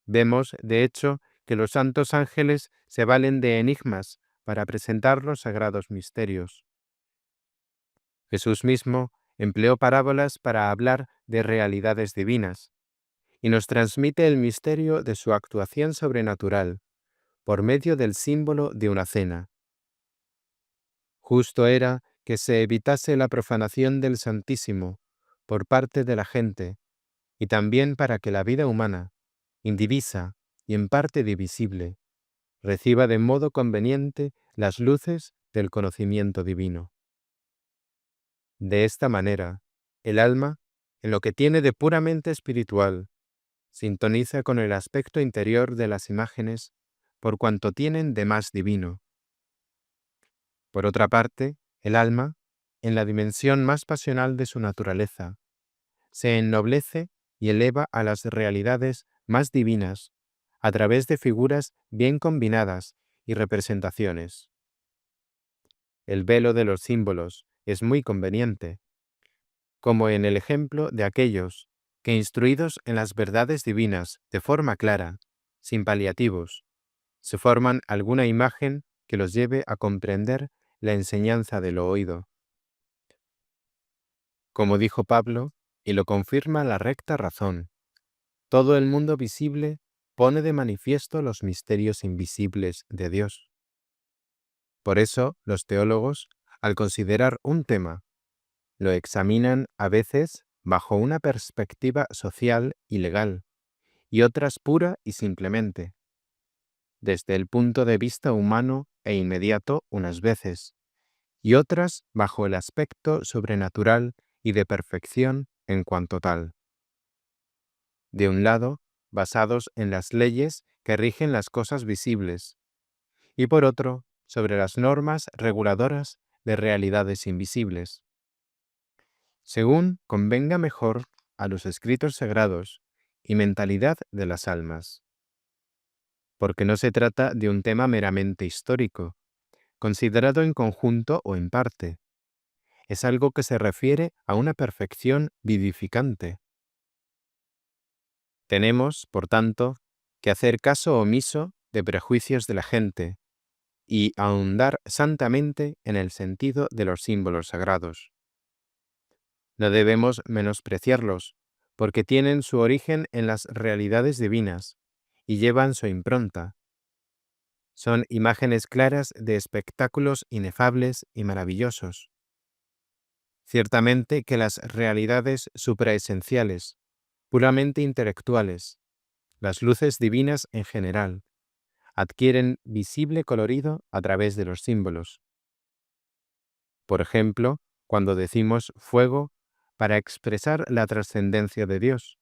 Vemos, de hecho, que los santos ángeles se valen de enigmas para presentar los sagrados misterios. Jesús mismo empleó parábolas para hablar de realidades divinas y nos transmite el misterio de su actuación sobrenatural por medio del símbolo de una cena. Justo era que se evitase la profanación del Santísimo por parte de la gente, y también para que la vida humana, indivisa y en parte divisible, reciba de modo conveniente las luces del conocimiento divino. De esta manera, el alma, en lo que tiene de puramente espiritual, sintoniza con el aspecto interior de las imágenes por cuanto tienen de más divino. Por otra parte, el alma, en la dimensión más pasional de su naturaleza, se ennoblece y eleva a las realidades más divinas a través de figuras bien combinadas y representaciones. El velo de los símbolos es muy conveniente, como en el ejemplo de aquellos que, instruidos en las verdades divinas de forma clara, sin paliativos, se forman alguna imagen que los lleve a comprender la enseñanza de lo oído. Como dijo Pablo, y lo confirma la recta razón, todo el mundo visible pone de manifiesto los misterios invisibles de Dios. Por eso, los teólogos, al considerar un tema, lo examinan a veces bajo una perspectiva social y legal, y otras pura y simplemente, desde el punto de vista humano e inmediato unas veces, y otras bajo el aspecto sobrenatural y de perfección en cuanto tal. De un lado, basados en las leyes que rigen las cosas visibles, y por otro, sobre las normas reguladoras de realidades invisibles. Según convenga mejor a los escritos sagrados y mentalidad de las almas. Porque no se trata de un tema meramente histórico, considerado en conjunto o en parte. Es algo que se refiere a una perfección vivificante. Tenemos, por tanto, que hacer caso omiso de prejuicios de la gente y ahondar santamente en el sentido de los símbolos sagrados. No debemos menospreciarlos, porque tienen su origen en las realidades divinas y llevan su impronta. Son imágenes claras de espectáculos inefables y maravillosos. Ciertamente que las realidades supraesenciales, puramente intelectuales, las luces divinas en general, adquieren visible colorido a través de los símbolos. Por ejemplo, cuando decimos fuego para expresar la trascendencia de Dios,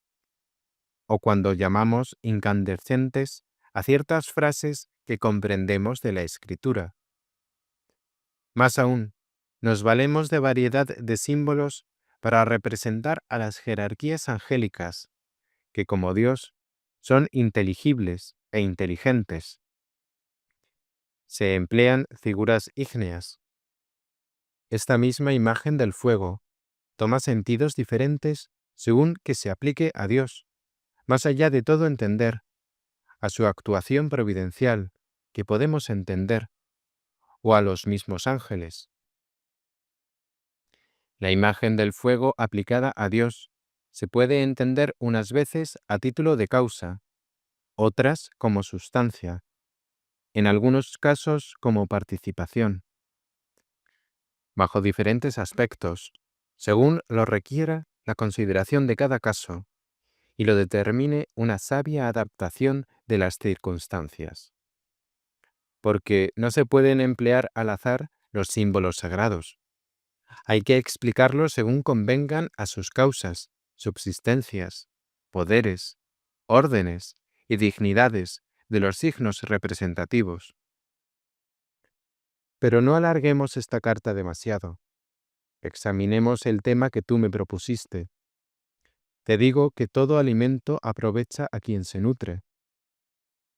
o cuando llamamos incandescentes a ciertas frases que comprendemos de la Escritura. Más aún, nos valemos de variedad de símbolos para representar a las jerarquías angélicas, que como Dios son inteligibles e inteligentes. Se emplean figuras ígneas. Esta misma imagen del fuego toma sentidos diferentes según que se aplique a Dios, más allá de todo entender, a su actuación providencial, que podemos entender, o a los mismos ángeles. La imagen del fuego aplicada a Dios se puede entender unas veces a título de causa, otras como sustancia, en algunos casos como participación, bajo diferentes aspectos, según lo requiera la consideración de cada caso y lo determine una sabia adaptación de las circunstancias. Porque no se pueden emplear al azar los símbolos sagrados. Hay que explicarlos según convengan a sus causas, subsistencias, poderes, órdenes y dignidades de los signos representativos. Pero no alarguemos esta carta demasiado. Examinemos el tema que tú me propusiste. Te digo que todo alimento aprovecha a quien se nutre.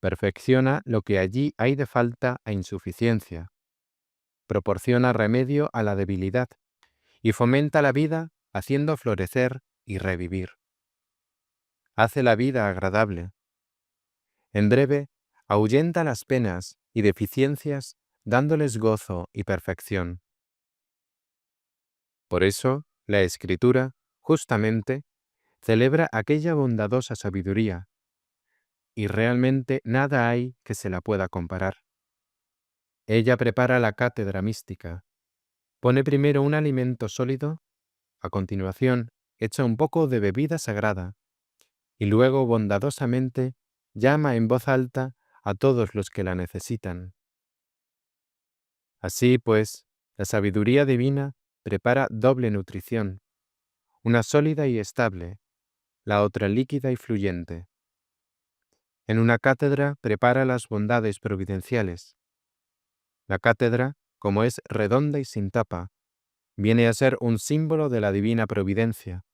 Perfecciona lo que allí hay de falta e insuficiencia. Proporciona remedio a la debilidad y fomenta la vida haciendo florecer y revivir. Hace la vida agradable. En breve, ahuyenta las penas y deficiencias dándoles gozo y perfección. Por eso, la Escritura, justamente, celebra aquella bondadosa sabiduría, y realmente nada hay que se la pueda comparar. Ella prepara la cátedra mística, pone primero un alimento sólido, a continuación echa un poco de bebida sagrada, y luego bondadosamente llama en voz alta a todos los que la necesitan. Así pues, la sabiduría divina prepara doble nutrición, una sólida y estable, la otra líquida y fluyente. En una cátedra prepara las bondades providenciales. La cátedra, como es redonda y sin tapa, viene a ser un símbolo de la divina providencia,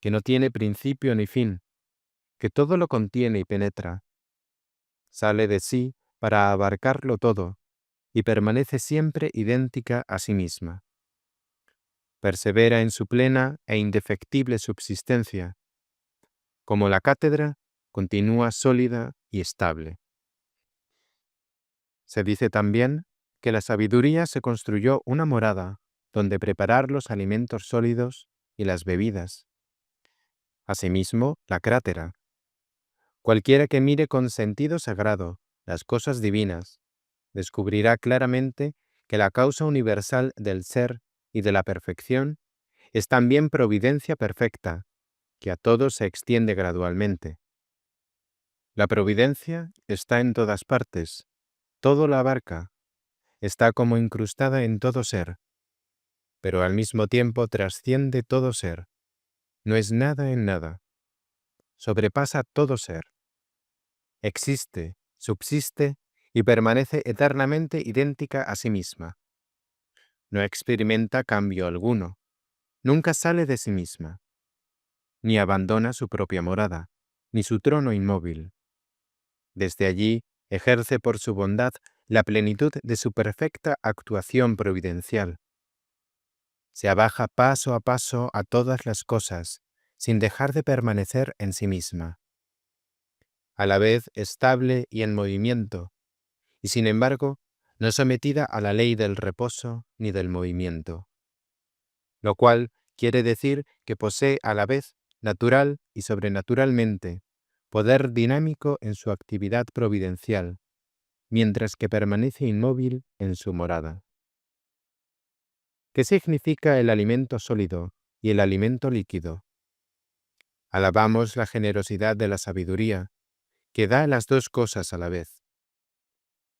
que no tiene principio ni fin, que todo lo contiene y penetra. Sale de sí para abarcarlo todo y permanece siempre idéntica a sí misma. Persevera en su plena e indefectible subsistencia. Como la cátedra, continúa sólida y estable. Se dice también que la sabiduría se construyó una morada donde preparar los alimentos sólidos y las bebidas. Asimismo, la crátera. Cualquiera que mire con sentido sagrado las cosas divinas, descubrirá claramente que la causa universal del ser y de la perfección es también providencia perfecta, que a todos se extiende gradualmente. La providencia está en todas partes, todo la abarca, está como incrustada en todo ser, pero al mismo tiempo trasciende todo ser, no es nada en nada, sobrepasa todo ser, existe, subsiste y permanece eternamente idéntica a sí misma. No experimenta cambio alguno, nunca sale de sí misma, ni abandona su propia morada, ni su trono inmóvil. Desde allí ejerce por su bondad la plenitud de su perfecta actuación providencial. Se abaja paso a paso a todas las cosas, sin dejar de permanecer en sí misma. A la vez estable y en movimiento, y sin embargo, no sometida a la ley del reposo ni del movimiento. Lo cual quiere decir que posee a la vez, natural y sobrenaturalmente, poder dinámico en su actividad providencial, mientras que permanece inmóvil en su morada. ¿Qué significa el alimento sólido y el alimento líquido? Alabamos la generosidad de la sabiduría, que da las dos cosas a la vez.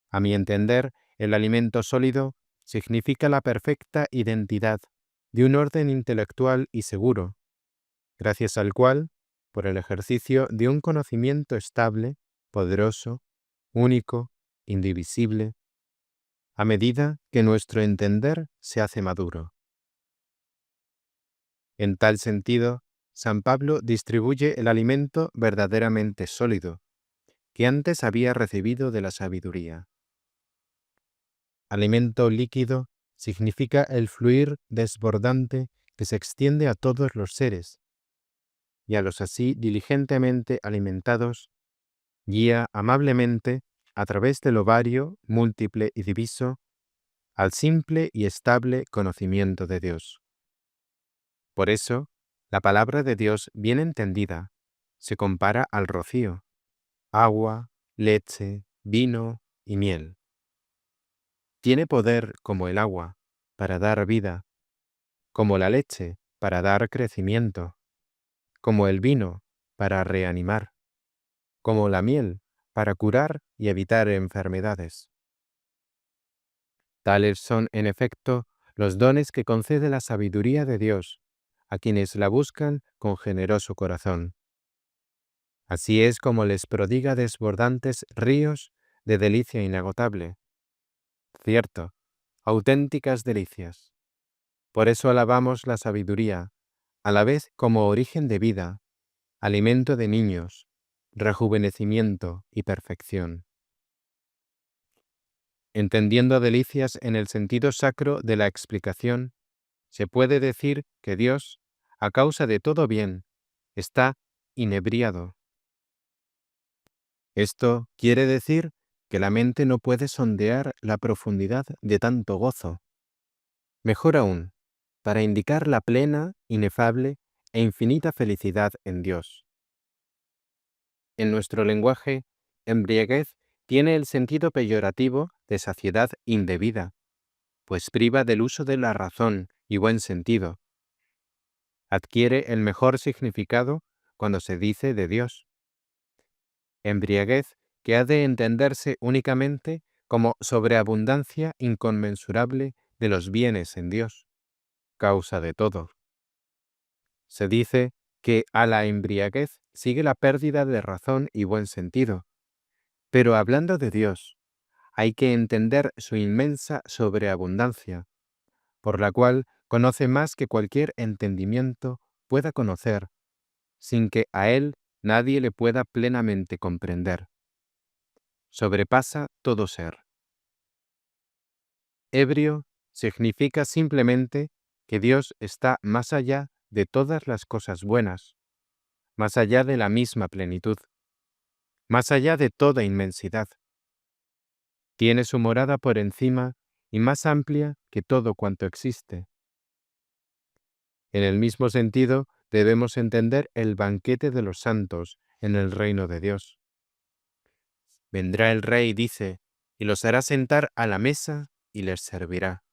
A mi entender, el alimento sólido significa la perfecta identidad de un orden intelectual y seguro, gracias al cual, por el ejercicio de un conocimiento estable, poderoso, único, indivisible, a medida que nuestro entender se hace maduro. En tal sentido, San Pablo distribuye el alimento verdaderamente sólido, que antes había recibido de la sabiduría. Alimento líquido significa el fluir desbordante que se extiende a todos los seres, y a los así diligentemente alimentados, guía amablemente a través del ovario múltiple y diviso al simple y estable conocimiento de Dios. Por eso, la palabra de Dios bien entendida se compara al rocío, agua, leche, vino y miel. Tiene poder como el agua para dar vida, como la leche para dar crecimiento, como el vino para reanimar, como la miel para curar y evitar enfermedades. Tales son, en efecto, los dones que concede la sabiduría de Dios a quienes la buscan con generoso corazón. Así es como les prodiga desbordantes ríos de delicia inagotable. Cierto, auténticas delicias. Por eso alabamos la sabiduría, a la vez como origen de vida, alimento de niños, rejuvenecimiento y perfección. Entendiendo delicias en el sentido sacro de la explicación, se puede decir que Dios, a causa de todo bien, está inebriado. Esto quiere decir que la mente no puede sondear la profundidad de tanto gozo. Mejor aún, para indicar la plena, inefable e infinita felicidad en Dios. En nuestro lenguaje, embriaguez tiene el sentido peyorativo de saciedad indebida, pues priva del uso de la razón y buen sentido. Adquiere el mejor significado cuando se dice de Dios. Embriaguez que ha de entenderse únicamente como sobreabundancia inconmensurable de los bienes en Dios, causa de todo. Se dice que a la embriaguez sigue la pérdida de razón y buen sentido, pero hablando de Dios, hay que entender su inmensa sobreabundancia, por la cual conoce más que cualquier entendimiento pueda conocer, sin que a él nadie le pueda plenamente comprender. Sobrepasa todo ser. Ebrio significa simplemente que Dios está más allá de todas las cosas buenas, más allá de la misma plenitud, más allá de toda inmensidad. Tiene su morada por encima y más amplia que todo cuanto existe. En el mismo sentido, debemos entender el banquete de los santos en el reino de Dios. Vendrá el Rey, dice, y los hará sentar a la mesa y les servirá,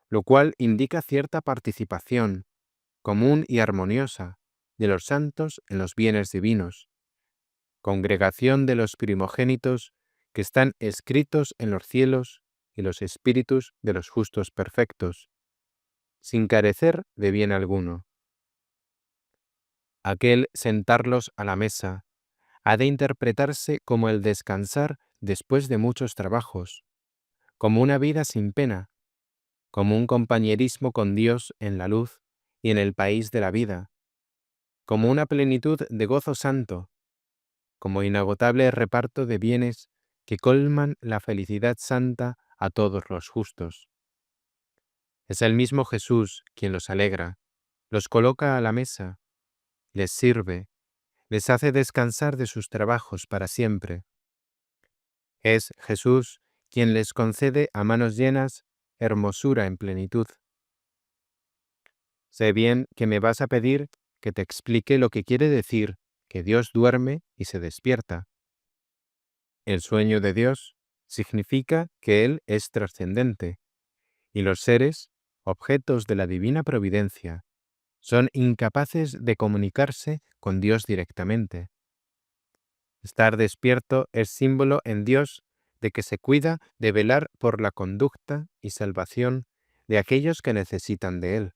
lo cual indica cierta participación, común y armoniosa, de los santos en los bienes divinos, congregación de los primogénitos que están escritos en los cielos y los espíritus de los justos perfectos, sin carecer de bien alguno. Aquel sentarlos a la mesa ha de interpretarse como el descansar después de muchos trabajos, como una vida sin pena, como un compañerismo con Dios en la luz y en el país de la vida, como una plenitud de gozo santo, como inagotable reparto de bienes que colman la felicidad santa a todos los justos. Es el mismo Jesús quien los alegra, los coloca a la mesa, les sirve, les hace descansar de sus trabajos para siempre. Es Jesús quien les concede a manos llenas hermosura en plenitud. Sé bien que me vas a pedir que te explique lo que quiere decir que Dios duerme y se despierta. El sueño de Dios significa que Él es trascendente, y los seres, objetos de la divina providencia, son incapaces de comunicarse con Dios directamente. Estar despierto es símbolo en Dios de que se cuida de velar por la conducta y salvación de aquellos que necesitan de Él.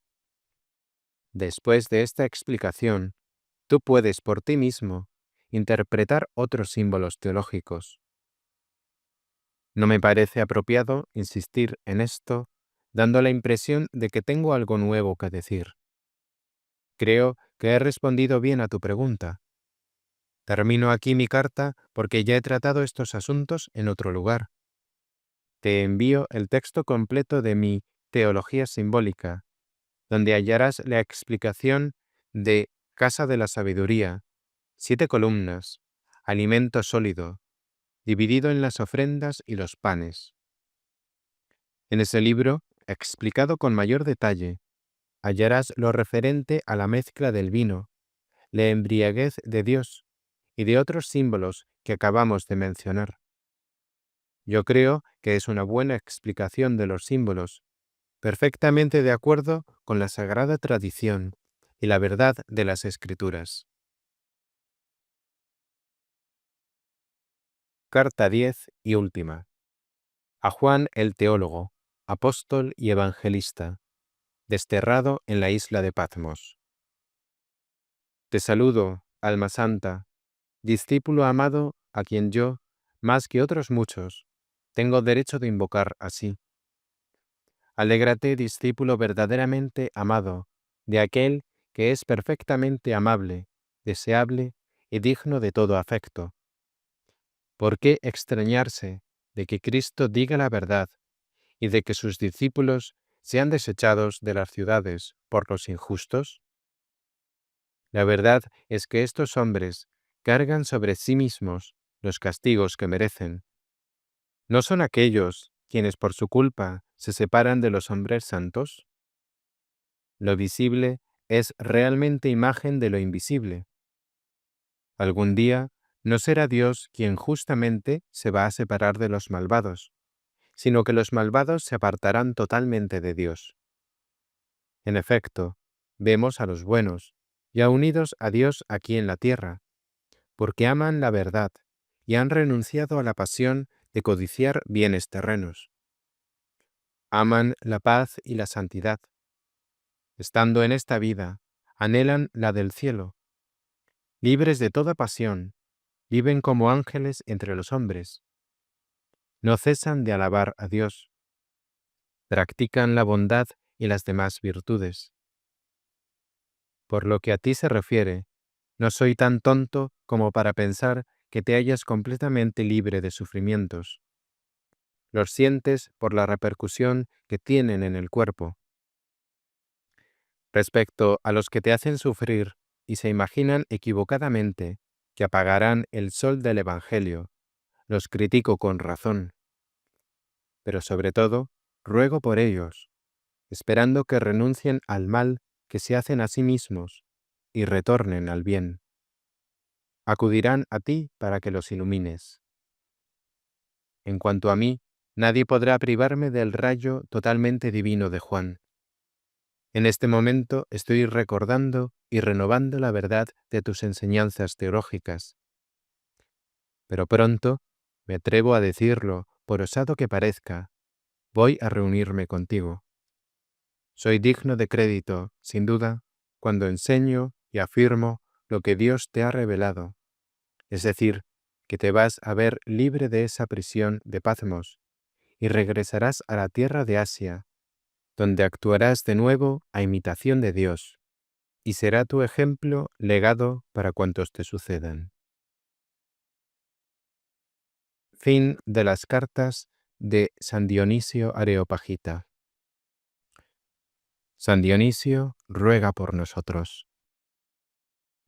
Después de esta explicación, tú puedes por ti mismo interpretar otros símbolos teológicos. No me parece apropiado insistir en esto, dando la impresión de que tengo algo nuevo que decir. Creo que he respondido bien a tu pregunta. Termino aquí mi carta porque ya he tratado estos asuntos en otro lugar. Te envío el texto completo de mi Teología Simbólica, donde hallarás la explicación de Casa de la Sabiduría, 7 columnas, alimento sólido, dividido en las ofrendas y los panes. En ese libro, explicado con mayor detalle, hallarás lo referente a la mezcla del vino, la embriaguez de Dios y de otros símbolos que acabamos de mencionar. Yo creo que es una buena explicación de los símbolos, perfectamente de acuerdo con la sagrada tradición y la verdad de las Escrituras. Carta 10 y última. A Juan el teólogo, apóstol y evangelista, desterrado en la isla de Patmos. Te saludo, alma santa, discípulo amado a quien yo, más que otros muchos, tengo derecho de invocar así. Alégrate, discípulo verdaderamente amado, de aquel que es perfectamente amable, deseable y digno de todo afecto. ¿Por qué extrañarse de que Cristo diga la verdad y de que sus discípulos sean desechados de las ciudades por los injustos? La verdad es que estos hombres cargan sobre sí mismos los castigos que merecen, ¿No son aquellos quienes por su culpa se separan de los hombres santos? Lo visible es realmente imagen de lo invisible. Algún día no será Dios quien justamente se va a separar de los malvados, sino que los malvados se apartarán totalmente de Dios. En efecto, vemos a los buenos, ya unidos a Dios aquí en la tierra, porque aman la verdad y han renunciado a la pasión de codiciar bienes terrenos. Aman la paz y la santidad. Estando en esta vida, anhelan la del cielo. Libres de toda pasión, viven como ángeles entre los hombres. No cesan de alabar a Dios. Practican la bondad y las demás virtudes. Por lo que a ti se refiere, no soy tan tonto como para pensar que te hallas completamente libre de sufrimientos. Los sientes por la repercusión que tienen en el cuerpo. Respecto a los que te hacen sufrir y se imaginan equivocadamente que apagarán el sol del Evangelio, los critico con razón. Pero sobre todo, ruego por ellos, esperando que renuncien al mal que se hacen a sí mismos y retornen al bien. Acudirán a ti para que los ilumines. En cuanto a mí, nadie podrá privarme del rayo totalmente divino de Juan. En este momento estoy recordando y renovando la verdad de tus enseñanzas teológicas. Pero pronto, me atrevo a decirlo, por osado que parezca, voy a reunirme contigo. Soy digno de crédito, sin duda, cuando enseño y afirmo lo que Dios te ha revelado, es decir, que te vas a ver libre de esa prisión de Patmos y regresarás a la tierra de Asia, donde actuarás de nuevo a imitación de Dios, y será tu ejemplo legado para cuantos te sucedan. Fin de las cartas de San Dionisio Areopagita. San Dionisio ruega por nosotros.